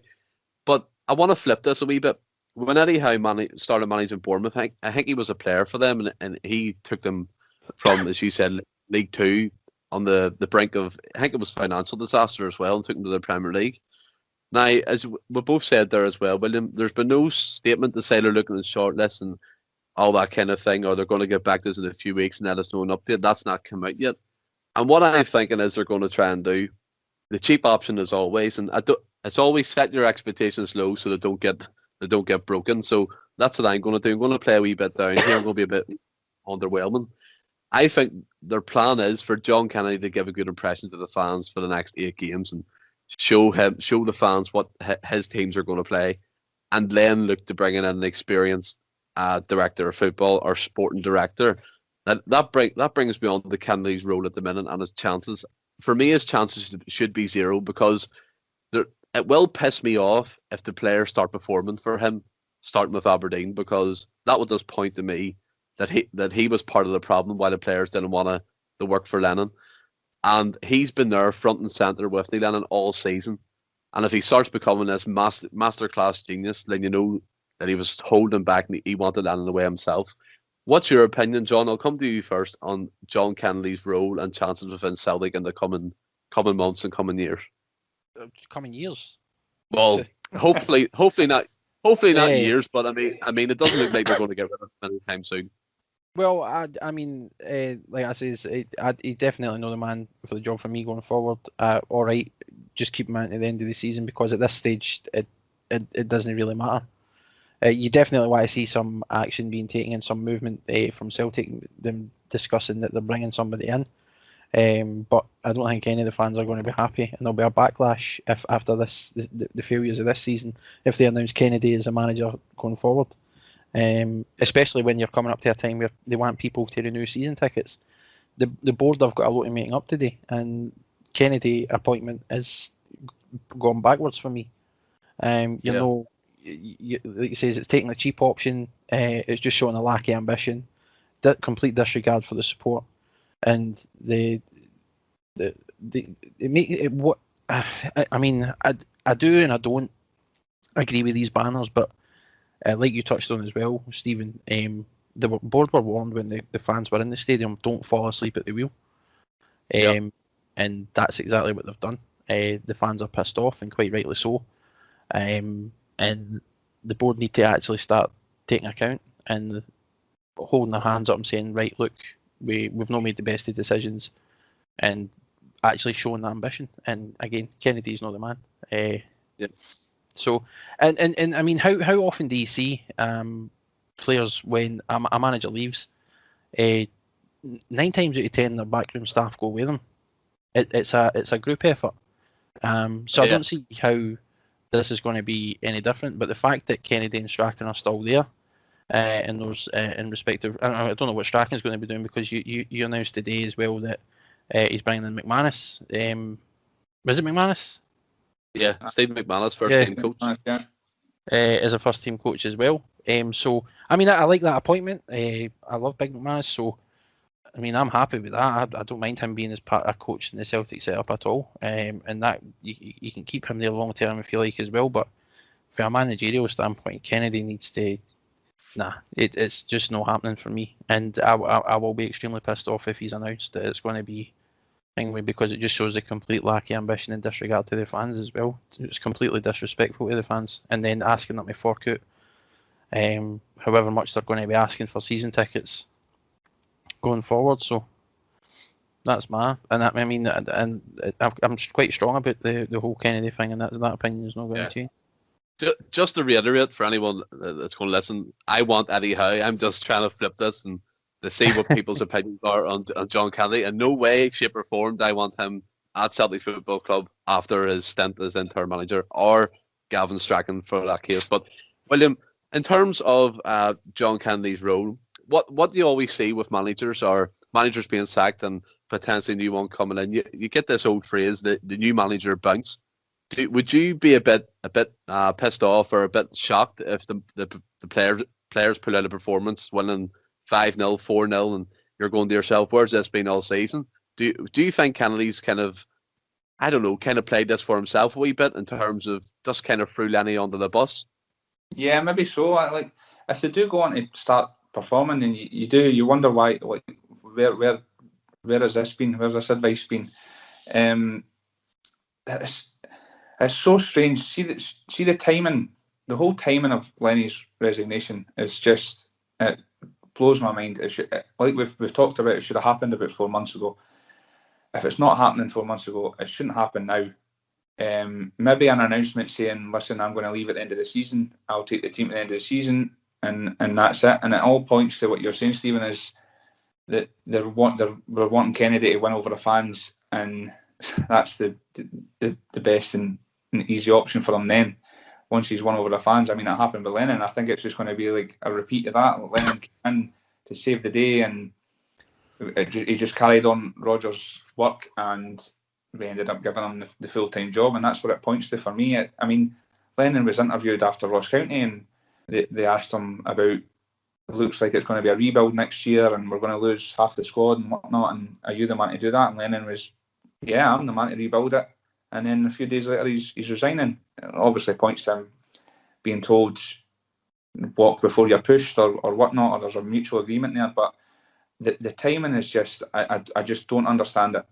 But I want to flip this a wee bit. When Eddie Howe started managing Bournemouth, I think he was a player for them, and he took them from, as you said, League Two on the brink of, I think it was financial disaster as well, and took them to the Premier League. Now, as we both said there as well, William, there's been no statement to say they're looking at shortlist and all that kind of thing, or they're going to get back to us in a few weeks and let us know an update. That's not come out yet. And what I'm thinking is they're going to try and do the cheap option as always, and it's always set your expectations low so they don't get broken. So that's what I'm going to do. I'm going to play a wee bit down here. I'm going to be a bit underwhelming. I think their plan is for John Kennedy to give a good impression to the fans for the next 8 games and show the fans what his teams are going to play, and then look to bring in an experienced director of football or sporting director. That brings me on to Kennedy's role at the minute and his chances. For me, his chances should be zero, because it will piss me off if the players start performing for him, starting with Aberdeen, because that would just point to me that he was part of the problem why the players didn't want to work for Lennon. And he's been there front and centre with Neil Lennon all season. And if he starts becoming this masterclass genius, then you know that he was holding back and he wanted Lennon away himself. What's your opinion, John? I'll come to you first on John Kennedy's role and chances within Celtic in the coming months and coming years. Coming years. Well, hopefully not years, but I mean, it doesn't look like we're going to get rid of him anytime soon. Well, I mean, like I says, he definitely know the man for the job for me going forward. All right, just keep him out at the end of the season, because at this stage, it doesn't really matter. You definitely want to see some action being taken and some movement from Celtic, them discussing that they're bringing somebody in. But I don't think any of the fans are going to be happy, and there'll be a backlash if after the failures of this season, if they announce Kennedy as a manager going forward. Especially when you're coming up to a time where they want people to renew season tickets. The board have got a lot of making up today, and Kennedy appointment is gone backwards for me. Like you says, it's taking a cheap option. It's just showing a lack of ambition, complete disregard for the support, and I mean, I do and I don't agree with these banners, but like you touched on as well, Stephen, the board were warned when the fans were in the stadium, don't fall asleep at the wheel. And that's exactly what they've done. The fans are pissed off, and quite rightly so. And the board need to actually start taking account and holding their hands up and saying, right, look, we've not made the best of decisions, and actually showing that ambition. And again, Kennedy's not the man. So, and I mean, how often do you see players when a manager leaves? 9 times out of 10, their backroom staff go with them. It's a group effort. So I don't see how this is going to be any different. But the fact that Kennedy and Strachan are still there, in those in respective, I don't know what Strachan's going to be doing, because you announced today as well that he's bringing in McManus. Was it McManus? Yeah, Steve McManus, first team coach. As a first team coach as well. So I mean, I like that appointment. I love Big McManus, so I mean, I'm happy with that. I don't mind him being as part of coach in the Celtic setup at all. And that you can keep him there long term if you like as well. But from a managerial standpoint, Kennedy needs to. It's just not happening for me. And I will be extremely pissed off if he's announced that it's going to be anyway, because it just shows a complete lack of ambition and disregard to the fans as well. It's completely disrespectful to the fans. And then asking them to fork out however much they're going to be asking for season tickets going forward. So that's and I mean, and I'm quite strong about the whole Kennedy thing, and that opinion is not going to change. Just to reiterate for anyone that's going to listen, I want Eddie Howe. I'm just trying to flip this and to see what people's opinions are on John Kennedy. In no way, shape or form do I want him at Celtic Football Club after his stint as interim manager, or Gavin Strachan for that case. But William, in terms of John Kennedy's role, what do you always see with managers, or managers being sacked and potentially new one coming in? You get this old phrase, the new manager bounce. Would you be a bit pissed off or a bit shocked if the players pull out a performance, winning 5-0, 4-0, and you're going to yourself, where's this been all season? Do you think Kennedy's kind of played this for himself a wee bit in terms of just kind of threw Lenny under the bus? Yeah, maybe so. Like, if they do go on to start performing, and you wonder why. Like, where has this been? Where's this advice been? It's so strange. See the timing. The whole timing of Lenny's resignation is just, it blows my mind. Like we've talked about, it should have happened about 4 months ago. If it's not happening 4 months ago, it shouldn't happen now. Maybe an announcement saying, "Listen, I'm going to leave at the end of the season. I'll take the team at the end of the season," and that's it. And it all points to what you're saying, Stephen, is that we're wanting Kennedy to win over the fans, and that's the best and easy option for him. Then once he's won over the fans, I mean, it happened with Lennon. I think it's just going to be like a repeat of that. Lennon came in to save the day, and he just carried on Rodgers' work, and we ended up giving him the full-time job, and that's what it points to for me. I mean, Lennon was interviewed after Ross County, and they asked him about, it looks like it's going to be a rebuild next year, and we're going to lose half the squad and whatnot, and are you the man to do that? And Lennon was, yeah, I'm the man to rebuild it. And then a few days later, he's resigning. It obviously points to him being told, walk before you're pushed, or whatnot, or there's a mutual agreement there. But the timing is just, I just don't understand it.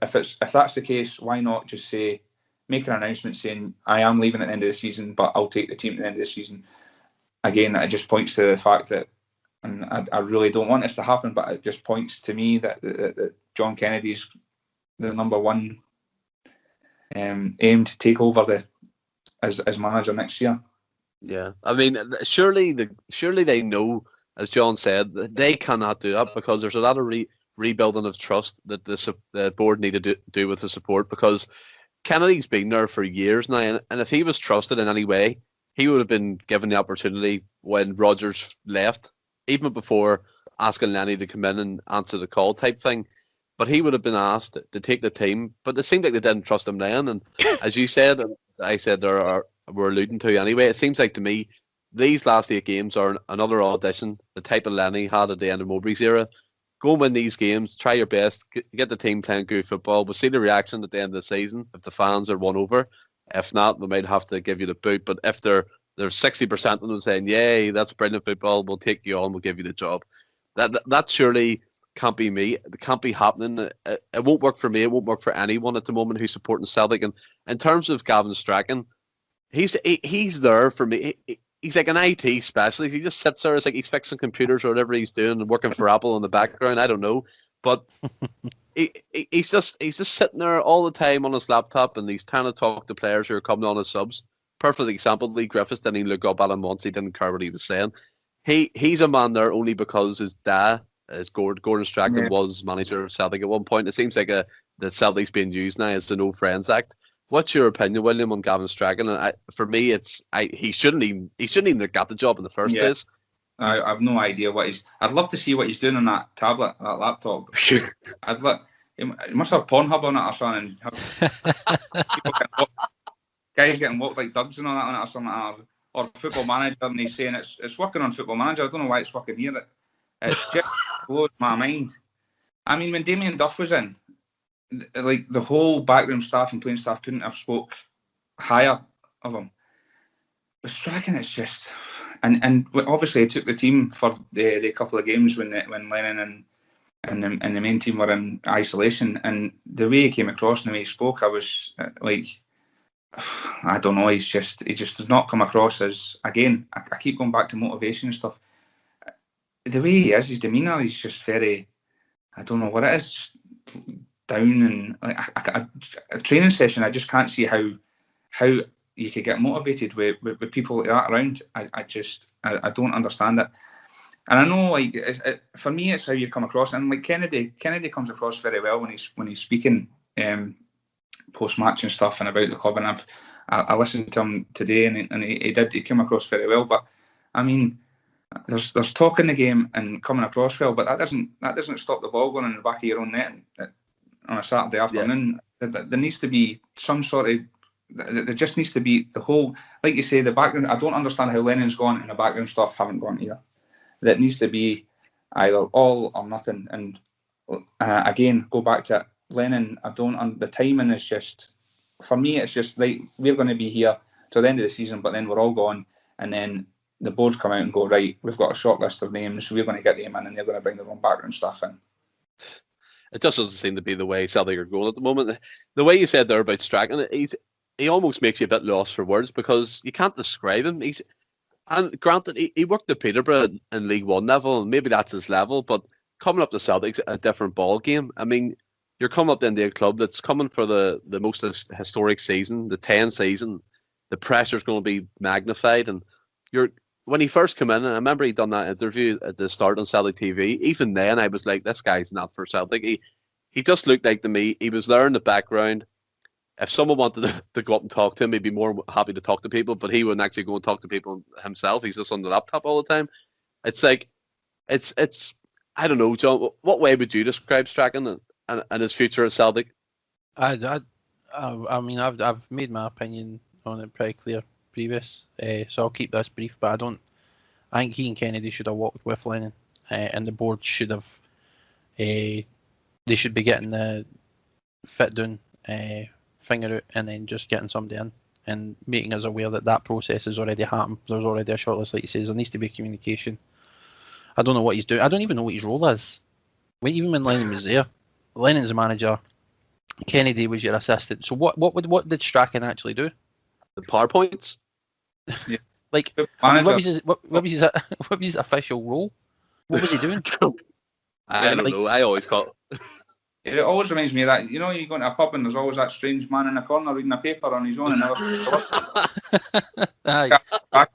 If that's the case, why not just make an announcement saying, I am leaving at the end of the season, but I'll take the team at the end of the season. Again, it just points to the fact that, and I really don't want this to happen, but it just points to me that John Kennedy's the number one aim to take over as manager next year. Yeah, I mean, surely they know, as John said, that they cannot do that because there's a lot of rebuilding of trust that the board need to do with the support, because Kennedy's been there for years now, and if he was trusted in any way, he would have been given the opportunity when Rodgers left, even before asking Lenny to come in and answer the call type thing. But he would have been asked to take the team. But it seemed like they didn't trust him then. And as you said, and I said we're alluding to anyway, it seems like to me these last 8 games are another audition, the type of Lenny had at the end of Mowbray's era. Go and win these games, try your best, get the team playing good football. We'll see the reaction at the end of the season if the fans are won over. If not, we might have to give you the boot. But if there's 60% of them saying, "Yay, that's brilliant football, we'll take you on, we'll give you the job," that surely can't be me. It can't be happening. It won't work for me. It won't work for anyone at the moment who's supporting Celtic. And in terms of Gavin Strachan, he's there for me. He's like an IT specialist. He just sits there. It's like he's fixing computers or whatever he's doing and working for Apple in the background. I don't know, but he's just sitting there all the time on his laptop, and he's trying to talk to players who are coming on as subs. Perfect example: Lee Griffiths didn't even look up at him once. He didn't care what he was saying. He's a man there only because his dad, Gordon Strachan, was manager of Celtic at one point. It seems like the Celtic's being used now as the No Friends Act. What's your opinion, William, on Gavin Strachan? And for me, he shouldn't even have got the job in the first place. I've no idea what he's. I'd love to see what he's doing on that tablet, that laptop. He must have Pornhub on it or something. Guys getting walked like dogs and all that on it or something, or Football Manager, and he's saying it's working on Football Manager. I don't know why it's working here. It just blows my mind. I mean, when Damien Duff was in, like the whole backroom staff and playing staff couldn't have spoke higher of him. But Strachan, it's just, and obviously he took the team for the couple of games when Lennon and the main team were in isolation, and the way he came across and the way he spoke, I was like, I don't know. He just does not come across as, again, I keep going back to motivation and stuff. The way he is, his demeanour, he's just very, I don't know what it is, just down, and like a training session, I just can't see how you could get motivated with people like that around. I don't understand it. And I know, like, for me, it's how you come across. And like Kennedy comes across very well when he's speaking post-match and stuff and about the club. And I listened to him today, and he came across very well. But I mean, there's talk in the game and coming across well, but that doesn't stop the ball going in the back of your own net on a Saturday afternoon. Yeah. There needs to be some sort of. There just needs to be the whole, like you say, the background. I don't understand how Lennon's gone and the background stuff haven't gone either. That needs to be either all or nothing. And again, go back to it. Lennon. The timing is just, for me, it's just like we're going to be here till the end of the season, but then we're all gone, and then the board come out and go, right, we've got a short list of names, so we're going to get them in, and they're going to bring their own background stuff in. It just doesn't seem to be the way Celtic are going at the moment. The way you said there about Strachan, he almost makes you a bit lost for words because you can't describe him. And granted, he worked at Peterborough in League One level, and maybe that's his level, but coming up to Celtic's a different ball game. I mean, you're coming up into a club that's coming for the most historic season, the 10 season. The pressure's going to be magnified, and when he first came in, and I remember he'd done that interview at the start on Celtic TV. Even then, I was like, this guy's not for Celtic. He just looked like to me, he was there in the background. If someone wanted to go up and talk to him, he'd be more happy to talk to people, but he wouldn't actually go and talk to people himself. He's just on the laptop all the time. It's like, it's I don't know, John, what way would you describe Strachan and his future at Celtic? I mean, I've made my opinion on it pretty clear previous, so I'll keep this brief, but I think he and Kennedy should have walked with Lennon, and the board should have, they should be getting the fit down, finger out, and then just getting somebody in and making us aware that process has already happened. There's already a shortlist, like you say. There needs to be communication. I don't know what he's doing. I don't even know what his role is. Even when Lennon was there, Lennon's the manager, Kennedy was your assistant. So what did Strachan actually do? The PowerPoints? Yeah. Like, I mean, what was his official role? What was he doing? I don't know. I always call it always reminds me of that. You know, you go into a pub and there's always that strange man in the corner reading a paper on his own and never.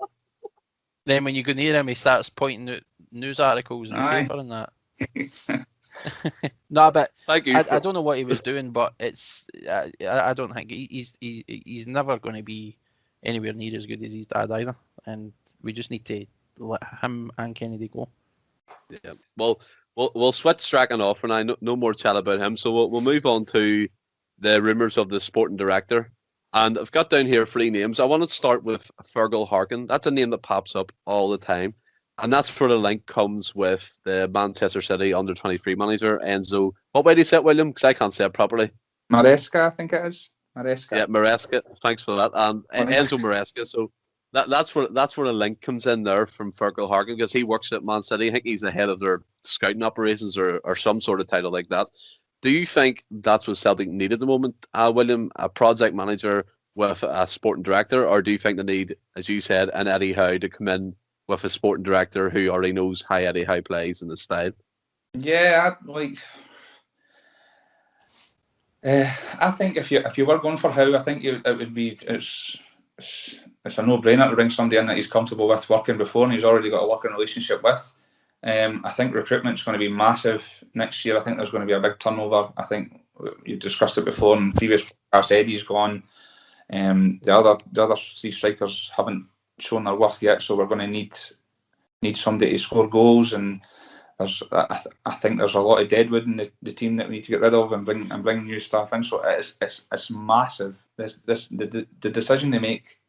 Then when you go near him, he starts pointing out news articles in the Aye. paper and that. No, but Thank you. I don't know what he was doing, but it's I don't think he's never going to be anywhere near as good as his dad either, and we just need to let him and Kennedy go. Yeah. Well, we'll switch Strachan off for now. No more chat about him. So we'll move on to the rumours of the sporting director. And I've got down here 3 names. I want to start with Fergal Harkin. That's a name that pops up all the time. And that's where the link comes with the Manchester City under-23 manager, Enzo. What way do you say it, William? Because I can't say it properly. Maresca, I think it is. Maresca. Yeah, Maresca. Thanks for that. Enzo Maresca. So that's where the link comes in there from Fergal Harkin, because he works at Man City. I think he's the head of their scouting operations or some sort of title like that. Do you think that's what Celtic need at the moment, William? A project manager with a sporting director, or do you think they need, as you said, an Eddie Howe to come in with a sporting director who already knows how Eddie Howe plays and his style? Yeah, I think if you were going for Howe, I think it would be it's a no-brainer to bring somebody in that he's comfortable with working before and he's already got a working relationship with. I think recruitment's going to be massive next year. I think there's going to be a big turnover. I think you discussed it before in previous podcasts. Eddie's gone. The other 3 strikers haven't shown their worth yet, so we're going to need somebody to score goals. And I think there's a lot of deadwood in the team that we need to get rid of and bring new staff in. So it's massive. The decision they make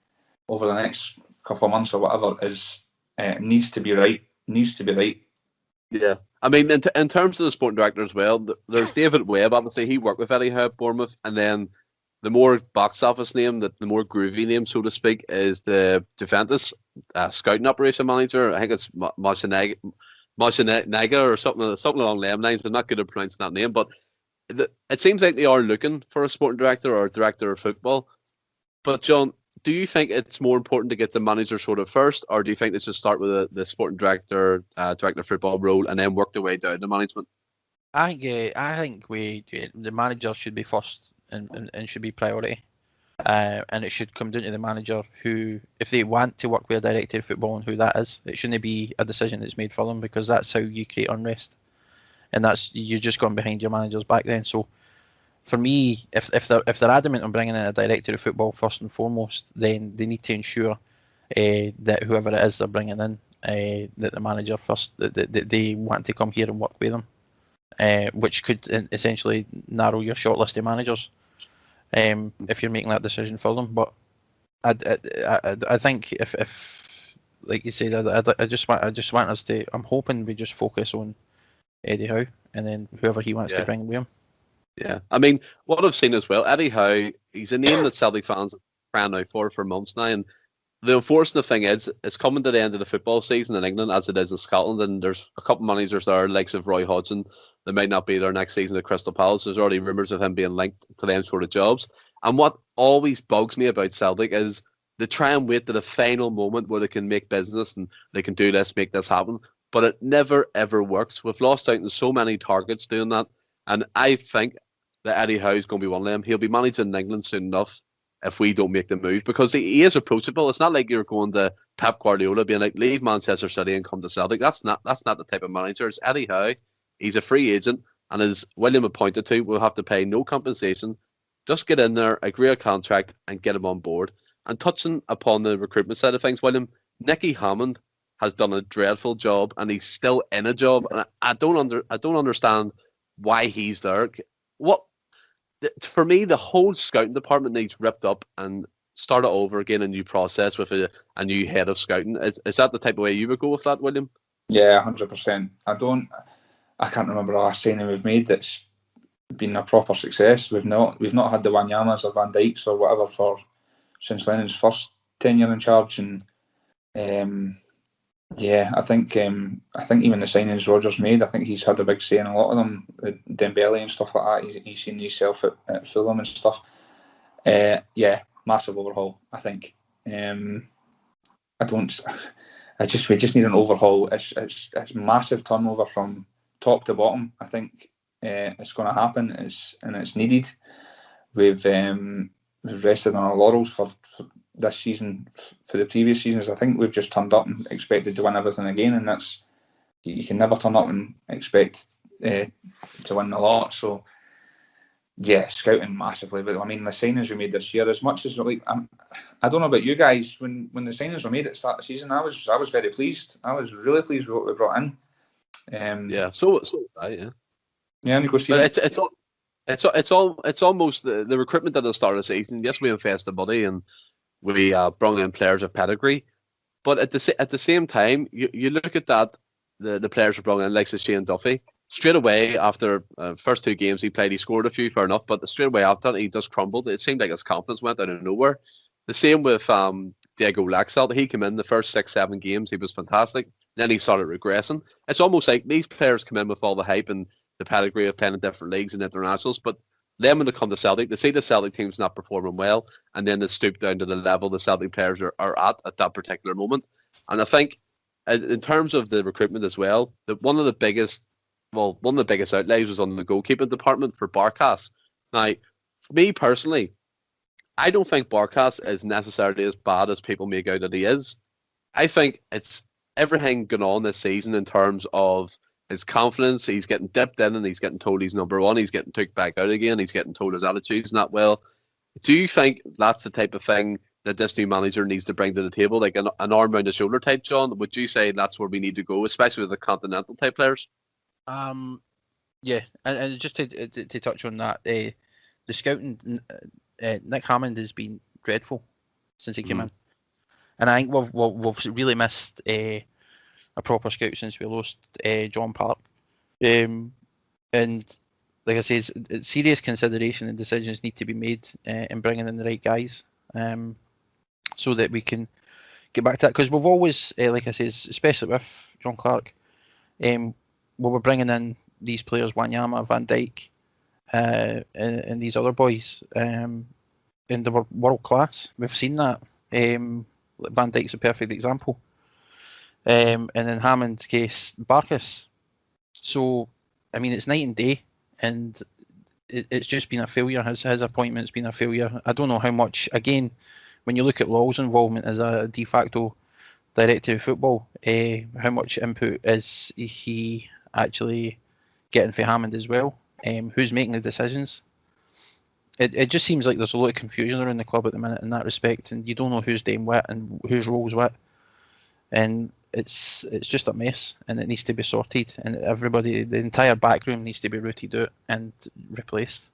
over the next couple of months or whatever needs to be right. Yeah, I mean, in terms of the sporting director as well, there's David Webb. Obviously, he worked with Eddie Howe at Bournemouth, and then the more box office name, the more groovy name, so to speak, is the Juventus scouting operation manager. I think it's Marcinega or something along them lines. I'm not good at pronouncing that name, but it seems like they are looking for a sporting director or a director of football. But John, do you think it's more important to get the manager sort of first, or do you think let's just start with the sporting director, director of football role, and then work their way down to management? I think the manager should be first and should be priority, and it should come down to the manager who, if they want to work with a director of football and who that is, it shouldn't be a decision that's made for them, because that's how you create unrest, and that's you're just going behind your manager's back then. So for me, if they're adamant on bringing in a director of football first and foremost, then they need to ensure that whoever it is they're bringing in, that the manager first, that they want to come here and work with them, which could essentially narrow your shortlist of managers if you're making that decision for them. But I think if like you said, I just want us to. I'm hoping we just focus on Eddie Howe and then whoever he wants to bring with him. Yeah, I mean, what I've seen as well, Eddie Howe, he's a name that Celtic fans have crying out for months now, and the unfortunate thing is, it's coming to the end of the football season in England as it is in Scotland, and there's a couple of managers there, likes of Roy Hodgson, that might not be there next season at Crystal Palace. There's already rumours of him being linked to them sort of jobs. And what always bugs me about Celtic is they try and wait to the final moment where they can make business and they can do this, make this happen, but it never ever works. We've lost out on so many targets doing that, and I think that Eddie Howe is going to be one of them. He'll be managing in England soon enough if we don't make the move, because he is approachable. It's not like you're going to Pep Guardiola being like, leave Manchester City and come to Celtic. That's not the type of manager. It's Eddie Howe. He's a free agent, and as William had pointed to, we'll have to pay no compensation. Just get in there, agree a contract, and get him on board. And touching upon the recruitment side of things, William, Nicky Hammond has done a dreadful job, and he's still in a job. And I don't understand why he's there. For me, the whole scouting department needs ripped up and started over again, a new process with a new head of scouting. Is that the type of way you would go with that, William? Yeah, 100%. I can't remember the last signing we've made that's been a proper success. We've not had the Wanyamas or Van Dijks or whatever since Lennon's first tenure in charge, and I think even the signings Rodgers made, I think he's had a big say in a lot of them. Dembele and stuff like that. He's seen himself at Fulham and stuff. Massive overhaul. I think. We just need an overhaul. It's massive turnover from top to bottom. I think it's going to happen. And it's needed. We've rested on our laurels for this season for the previous seasons. I think we've just turned up and expected to win everything again, and that's, you can never turn up and expect to win the lot. So yeah, scouting massively. But I mean, the signings we made this year, as much as like, I don't know about you guys, when the signings were made at the start of the season, I was very pleased. I was really pleased with what we brought in. Yeah, so yeah. Yeah, and but it's almost the recruitment at the start of the season. Yes, we invested money and we brought in players of pedigree, but at the same time, you look at that, the players we brought in, like Shane Duffy, straight away after first 2 games he played, he scored a few, fair enough, but straight away after that, he just crumbled. It seemed like his confidence went out of nowhere. The same with Diego Laxalt. He came in the first 6-7 games, he was fantastic. Then he started regressing. It's almost like these players come in with all the hype and the pedigree of playing in different leagues and internationals, but then when they come to Celtic, they see the Celtic team's not performing well, and then they stoop down to the level the Celtic players are at that particular moment. And I think, in terms of the recruitment as well, one of the biggest outlays was on the goalkeeping department for Barkas. Now, for me personally, I don't think Barkas is necessarily as bad as people make out that he is. I think it's everything going on this season in terms of his confidence. He's getting dipped in and he's getting told he's number one. He's getting took back out again. He's getting told his attitude's not well. Do you think that's the type of thing that this new manager needs to bring to the table, like an arm around the shoulder type, John? Would you say that's where we need to go, especially with the continental type players? Yeah, and just to touch on that, the scouting, Nick Hammond has been dreadful since he came in, and I think we've really missed a proper scout since we lost John Park, and like I say, serious consideration and decisions need to be made in bringing in the right guys, so that we can get back to that, because we've always, like I say, especially with John Clark, we were bringing in these players, Wanyama, Van Dijk, and these other boys, and they were world class. We've seen that. Van Dijk's a perfect example. And in Hammond's case, Barkas. So, I mean, it's night and day, and it's just been a failure. His appointment's been a failure. I don't know how much, again, when you look at Law's involvement as a de facto director of football, how much input is he actually getting for Hammond as well? Who's making the decisions? It just seems like there's a lot of confusion around the club at the minute in that respect, and you don't know who's doing what and whose role's what, and it's just a mess, and it needs to be sorted, and everybody, the entire backroom needs to be rooted out and replaced.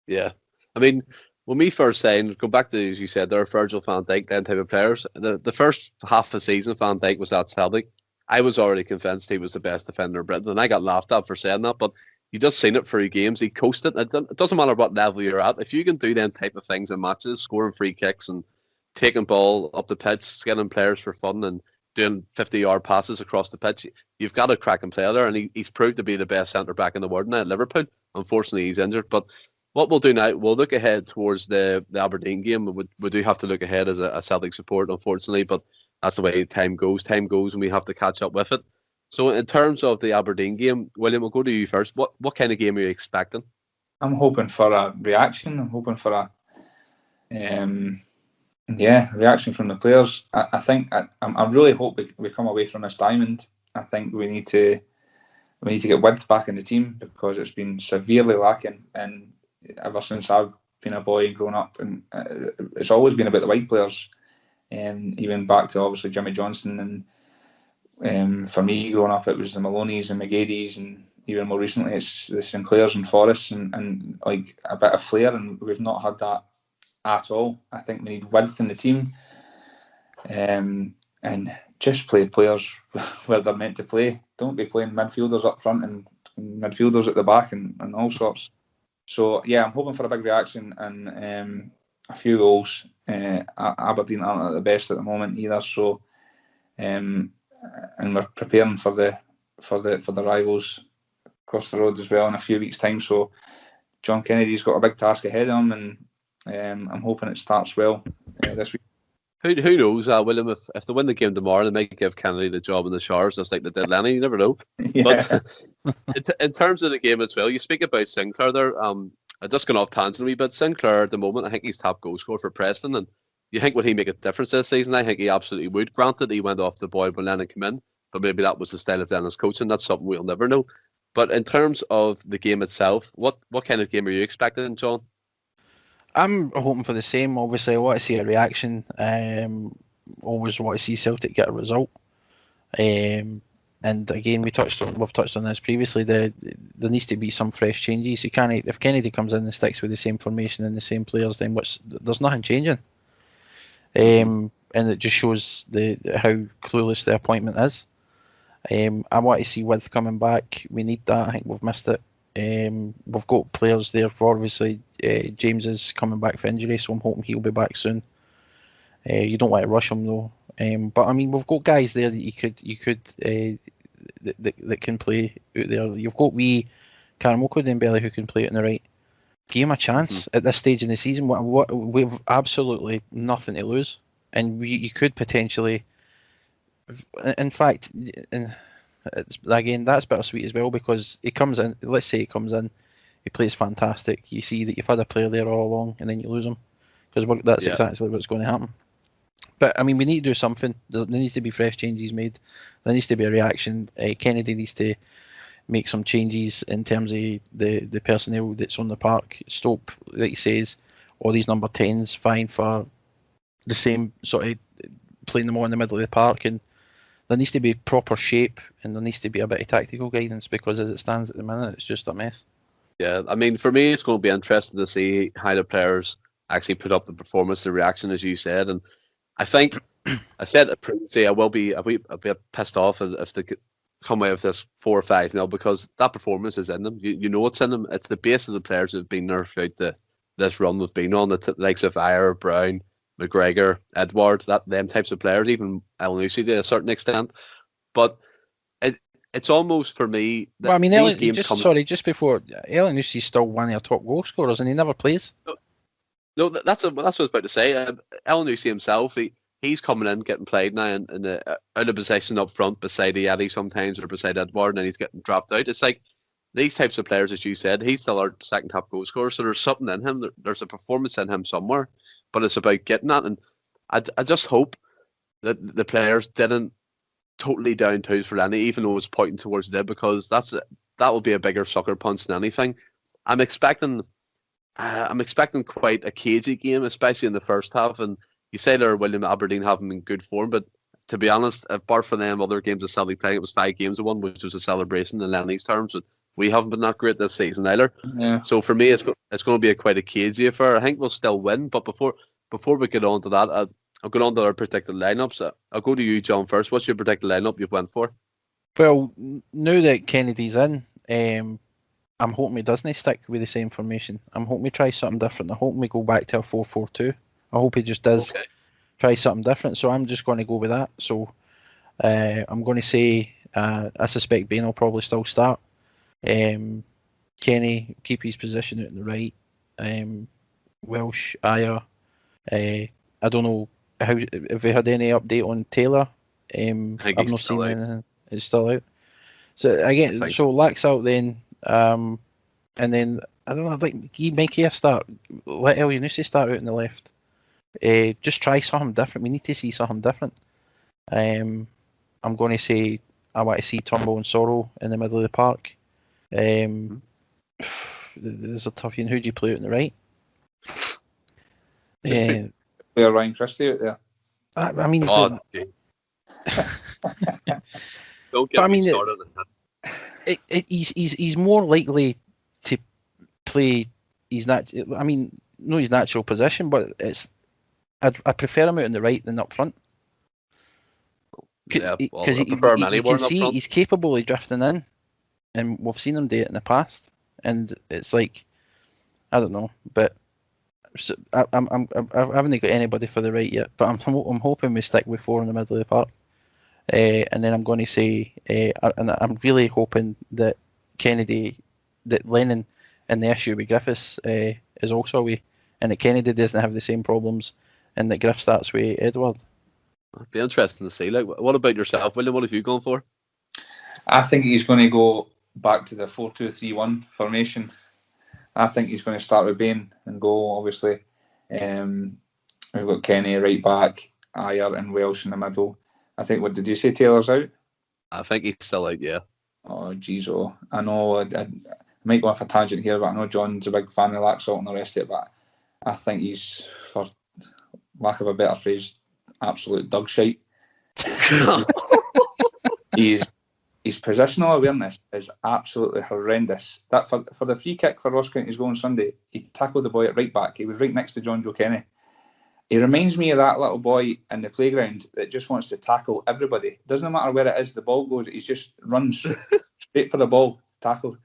Yeah, I mean, when we first signed, go back to, as you said, there are Virgil van Dijk, then type of players. The first half of the season, Van Dijk was at Celtic. I was already convinced he was the best defender in Britain, and I got laughed at for saying that, but you just seen it for 3 games. He coasted. It doesn't matter what level you're at. If you can do them type of things in matches, scoring free kicks and taking ball up the pitch, getting players for fun and doing 50-yard passes across the pitch, you've got a cracking player there, and he's proved to be the best centre-back in the world now at Liverpool. Unfortunately, he's injured, but what we'll do now, we'll look ahead towards the Aberdeen game. We do have to look ahead as a Celtic support, unfortunately, but that's the way time goes. Time goes and we have to catch up with it. So in terms of the Aberdeen game, William, we'll go to you first. What kind of game are you expecting? I'm hoping for a reaction. I'm hoping for a reaction from the players. I think I really hope we come away from this diamond. I think we need to get width back in the team, because it's been severely lacking, and ever since I've been a boy growing up, and it's always been about the white players, even back to obviously Jimmy Johnson, and for me growing up it was the Maloney's and McGady's, and even more recently it's the Sinclairs and Forrests, and like a bit of flair, and we've not had that at all. I think we need width in the team, and just play players where they're meant to play. Don't be playing midfielders up front and midfielders at the back and all sorts. So yeah, I'm hoping for a big reaction and a few goals. Aberdeen aren't at the best at the moment either, so and we're preparing for the rivals across the road as well in a few weeks' time. So John Kennedy's got a big task ahead of him, and I'm hoping it starts well this week. Who knows, William? If they win the game tomorrow, they might give Kennedy the job in the showers, just like they did Lenny. You never know. Yeah. But in terms of the game as well, you speak about Sinclair there. Just going off tangent a wee bit. Sinclair at the moment, I think he's top goal scorer for Preston, and you think would he make a difference this season? I think he absolutely would. Granted, he went off the boil when Lennon came in, but maybe that was the style of Lennon's coaching. That's something we'll never know. But in terms of the game itself, what kind of game are you expecting, John? I'm hoping for the same. Obviously, I want to see a reaction. Always want to see Celtic get a result. And again, we've touched on this previously. There needs to be some fresh changes. You can't, if Kennedy comes in and sticks with the same formation and the same players, then there's nothing changing. And it just shows how clueless the appointment is. I want to see Width coming back. We need that. I think we've missed it. We've got players there for, obviously, James is coming back for injury, so I'm hoping he'll be back soon. You don't want to rush him though. But I mean, we've got guys there that you could that can play out there. You've got Karamoko Dembele who can play it on the right. Give him a chance at this stage in the season. We've absolutely nothing to lose, and you could potentially. In fact, again, that's bittersweet as well because he comes in. Let's say he comes in, he plays fantastic. You see that you've had a player there all along, and then you lose him because that's exactly what's going to happen. But I mean, we need to do something. There needs to be fresh changes made. There needs to be a reaction. Kennedy needs to make some changes in terms of the personnel that's on the park. Stoke, like he says, all these number 10s, fine for the same sort of playing them all in the middle of the park. And there needs to be proper shape and there needs to be a bit of tactical guidance because as it stands at the minute, it's just a mess. Yeah, I mean, for me, it's going to be interesting to see how the players actually put up the performance, the reaction, as you said. And I think I said it previously. I will be a bit pissed off if they come away with this 4 or 5-0 because that performance is in them. You know it's in them. It's the base of the players that have been there throughout this run we've been on. The likes of Ayer, Brown, McGregor, Edward, them types of players, even El-Nusi to a certain extent. But it's almost for me that well, I mean, these games just before El-Nusi's still one of our top goal scorers and he never plays. No, that's what I was about to say. El-Nusi himself, he's coming in, getting played now in the out of position up front beside Yeti sometimes or beside Edward, and then he's getting dropped out. It's like these types of players, as you said, he's still our second top goal scorer, so there's something in him. There's a performance in him somewhere, but it's about getting that. And I just hope that the players didn't totally down tools for Lenny, even though it was pointing towards them, because that will be a bigger sucker punch than anything. I'm expecting quite a cagey game, especially in the first half. And you say there William Aberdeen haven't been good form, but to be honest, apart from them other games of Celtic playing, it was 5 games to 1, which was a celebration in Lenny's terms. But we haven't been that great this season either. Yeah. So for me, it's going to be quite a cagey affair. I think we'll still win, but before we get on to that, I'll go on to our predicted lineups. I'll go to you, John, first. What's your predicted lineup you've went for? Well, now that Kennedy's in, I'm hoping he doesn't stick with the same formation. I'm hoping we try something different. I'm hoping we go back to a 4-4-2. I hope he just does try something different. So I'm just going to go with that. So I'm going to say I suspect Bain will probably still start. Kenny keep his position out on the right. Welsh, Ayer. I don't know if we had any update on Taylor. I've not seen anything. It's still out. So again, Lax out then. And then I don't know, like make here start, let El-Nusi start out on the left. Just try something different. We need to see something different. I'm going to say I want to see Turnbull and Sorrow in the middle of the park. There's a tough one. Who do you play out on the right? Play Ryan Christie out there. I mean, don't get me started on that. He's more likely to play his natural position, but I prefer him out on the right than up front. Because he's capable of drifting in, and we've seen him do it in the past. And it's like, I don't know, but I haven't got anybody for the right yet. But I'm hoping we stick with 4 in the middle of the park. And then I'm going to say, and I'm really hoping that Lennon and the issue with Griffiths is also away, and that Kennedy doesn't have the same problems, and that Griff starts with Edward. It'd be interesting to see. Like, what about yourself, William? What have you gone for? I think he's going to go back to the 4-2-3-1 formation. I think he's going to start with Bain and go, obviously, We've got Kenny right back, Ayer and Welsh in the middle. I think, what did you say, Taylor's out? I think he's still out, yeah. Oh, jeez, oh. I know, I might go off a tangent here, but I know John's a big fan of Laxalt and the rest of it, but I think he's, for lack of a better phrase, absolute dog shite. His positional awareness is absolutely horrendous. That for the free kick for Ross County's goal on Sunday, he tackled the boy at right back. He was right next to John Joe Kenny. He reminds me of that little boy in the playground that just wants to tackle everybody. Doesn't matter where it is, the ball goes, he just runs straight for the ball, tackled.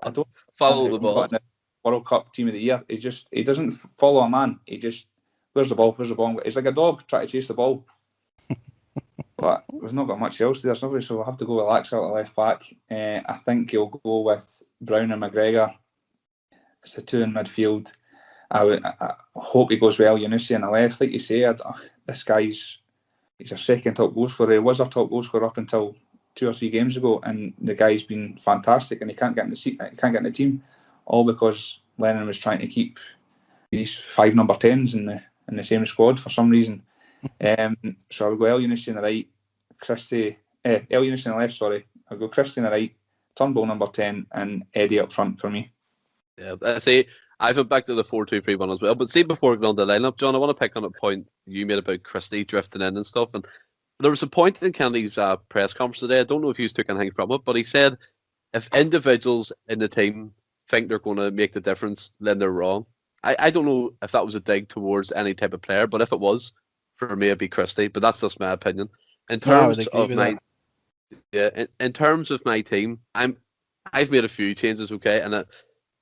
I don't follow the ball. In the World Cup Team of the Year. He doesn't follow a man. He just, where's the ball? He's like a dog trying to chase the ball. But we've not got much else there, so we'll have to go with Laxalt at left back. I think he'll go with Brown and McGregor. It's the two in midfield. I hope he goes well. Yunusi on the left, like you say. This guy's a second top goal scorer. He was our top goal scorer up until 2 or 3 games ago, and the guy's been fantastic. And he can't get in the team, all because Lennon was trying to keep these 5 number 10s in the same squad for some reason. So I would go El Yunusi on the right, El Yunusi on the left. Sorry, I'll go Christie on the right, Turnbull number 10, and Eddie up front for me. Yeah, I say I've went back to the 4-2-3-1 as well. But see, before we go on the lineup, John, I want to pick on a point you made about Christie drifting in and stuff. And there was a point in Kennedy's press conference today. I don't know if you took anything from it, but he said if individuals in the team think they're going to make the difference, then they're wrong. I don't know if that was a dig towards any type of player, but if it was, for me it'd be Christie. But that's just my opinion. In terms of my in terms of my team, I've made a few changes, okay, and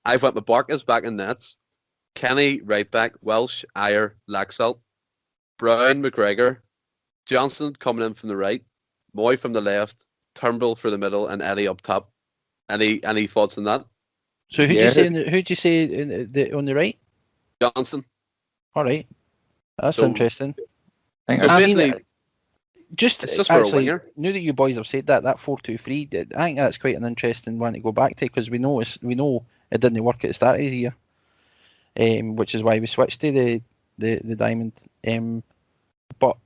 I've went with Barkas back in nets, Kenny right back, Welsh, Ayer, Laxalt, Brown, McGregor, Johnson coming in from the right, Moy from the left, Turnbull for the middle, and Eddie up top. Any thoughts on that? So who'd you say on the right? Johnson. All right, that's interesting. It's just for a winger. Now that you boys have said that 4-2-3, I think that's quite an interesting one to go back to, because we know it didn't work at the start of the year, which is why we switched to the diamond. But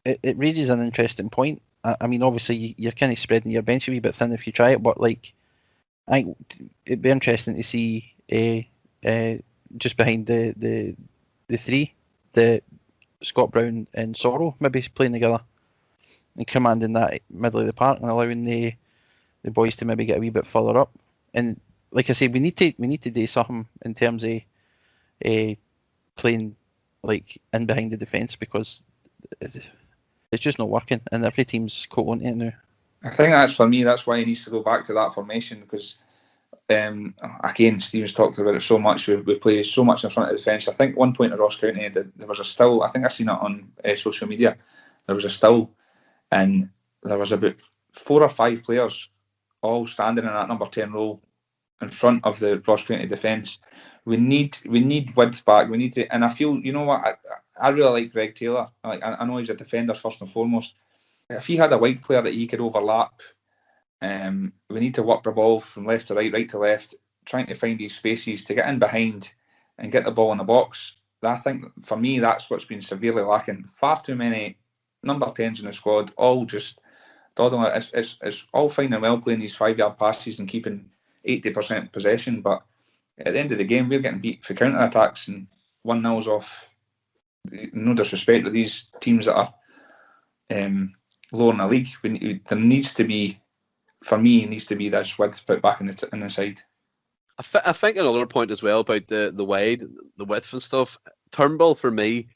it raises an interesting point. I mean, obviously you're kind of spreading your bench a wee bit thin if you try it, but like, I think it'd be interesting to see just behind the 3, the Scott Brown and Sorrow maybe playing together and commanding that middle of the park and allowing the boys to maybe get a wee bit further up. And like I say, we need to do something in terms of playing like in behind the defence, because it's just not working and every team's caught on to it now. I think for me, that's why he needs to go back to that formation, because again, Stephen's talked about it so much. We play so much in front of the defence. I think one point at Ross County, there was a still. I think I seen it on social media. There was a still, and there was about 4 or 5 players all standing in that number 10 role in front of the Ross County defence. We need width back. We need to, and I feel, you know what, I really like Greg Taylor. I know he's a defender first and foremost. If he had a wide player that he could overlap. We need to work the ball from left to right to left, trying to find these spaces to get in behind and get the ball in the box. I think for me, that's what's been severely lacking. Far too many number 10s in the squad, all just dawdling. It's all fine and well playing these 5-yard passes and keeping 80% possession, but at the end of the game, we're getting beat for counter attacks and 1-0s off. No disrespect to these teams that are lower in the league. There needs to be. For me, it needs to be this width put back in the side. I think another point as well about the width and stuff. Turnbull, for me,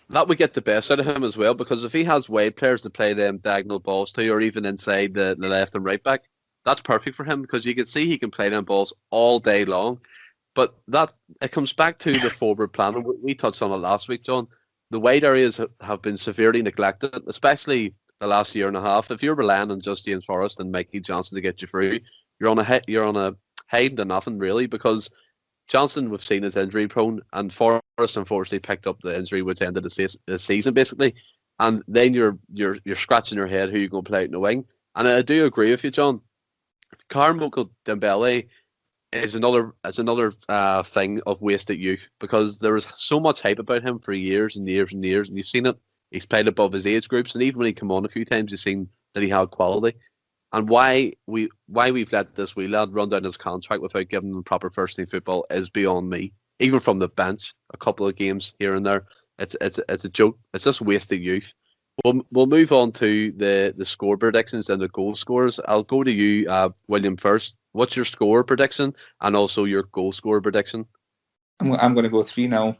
that would get the best out of him as well, because if he has wide players to play them diagonal balls to, or even inside the left and right back, that's perfect for him, because you can see he can play them balls all day long. But it comes back to the forward plan. We touched on it last week, John. The wide areas have been severely neglected, especially the last year and a half. If you're relying on just James Forrest and Mikey Johnson to get you through, you're on a hide to nothing really, because Johnson, we've seen, is injury prone, and Forrest unfortunately picked up the injury which ended the season basically, and then you're scratching your head who you're going to play out in the wing. And I do agree with you, John. Carmichael Dembele, is another thing of wasted youth, because there was so much hype about him for years and years and years, and you've seen it. He's played above his age groups, and even when he come on a few times, you've seen that he had quality. And why we've let this wee lad run down his contract without giving him proper first team football is beyond me. Even from the bench, a couple of games here and there, it's a joke. It's just wasted youth. We'll move on to the score predictions and the goal scorers. I'll go to you, William, first. What's your score prediction and also your goal scorer prediction? I'm going to go 3-0.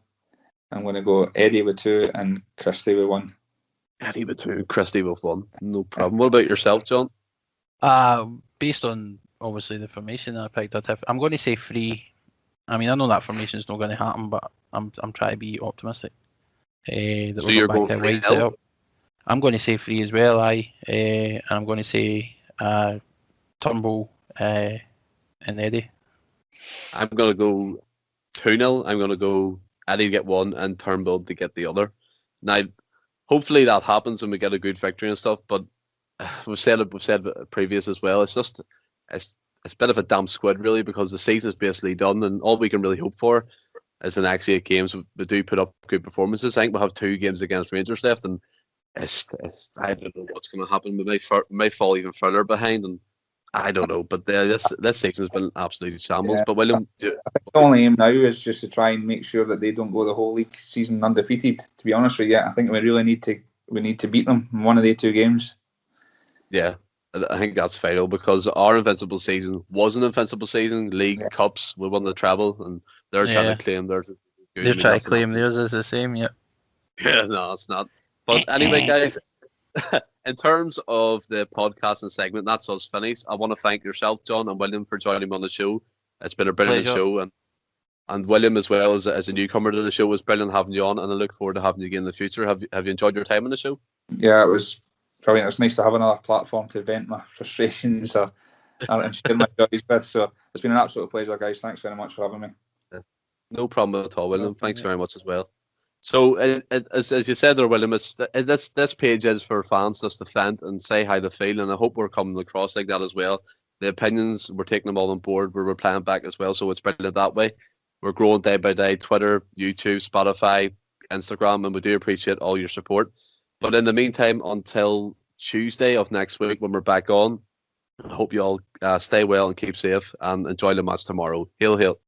I'm going to go Eddie with 2 and Christie with 1. Eddie with 2 and Christie with 1. No problem. What about yourself, John? Based on obviously the formation I picked, I'm going to say 3. I mean, I know that formation is not going to happen, but I'm trying to be optimistic. So you're going to wide setup. I'm going to say 3 as well, and I'm going to say Turnbull and Eddie. I'm going to go 2-0. I'm going to go Eddie to get 1 and Turnbull to get the other. Now, hopefully that happens when we get a good victory and stuff, but we've said it previous as well. It's a bit of a damp squid, really, because the season is basically done, and all we can really hope for is the next 8 games we do put up good performances. I think we'll have 2 games against Rangers left, and I don't know what's going to happen. We may fall even further behind, and I don't know. But this season's been absolutely shambles. Yeah. But William, I think the only aim now is just to try and make sure that they don't go the whole league season undefeated. To be honest with you, I think we really need to beat them in one of the 2 games. Yeah, I think that's vital, because our invincible season was an invincible season. League Cups, we won the treble, and they're trying to claim theirs. They're trying to claim theirs as the same. Yeah. Yeah, no, it's not. But anyway, guys, in terms of the podcasting segment, that's us finished. I want to thank yourself, John, and William, for joining me on the show. It's been a brilliant show, and William as well as a newcomer to the show. It was brilliant having you on, and I look forward to having you again in the future. Have you enjoyed your time on the show? Yeah, it was brilliant. It's nice to have another platform to vent my frustrations and share my joys with. So it's been an absolute pleasure, guys. Thanks very much for having me. Yeah. No problem at all, William. Thanks very much as well. So, as you said there, William, this page is for fans just to vent and say how they feel, and I hope we're coming across like that as well. The opinions, we're taking them all on board. We're replying back as well, so it's brilliant that way. We're growing day by day, Twitter, YouTube, Spotify, Instagram, and we do appreciate all your support. But in the meantime, until Tuesday of next week when we're back on, I hope you all stay well and keep safe and enjoy the match tomorrow. Hail, hail.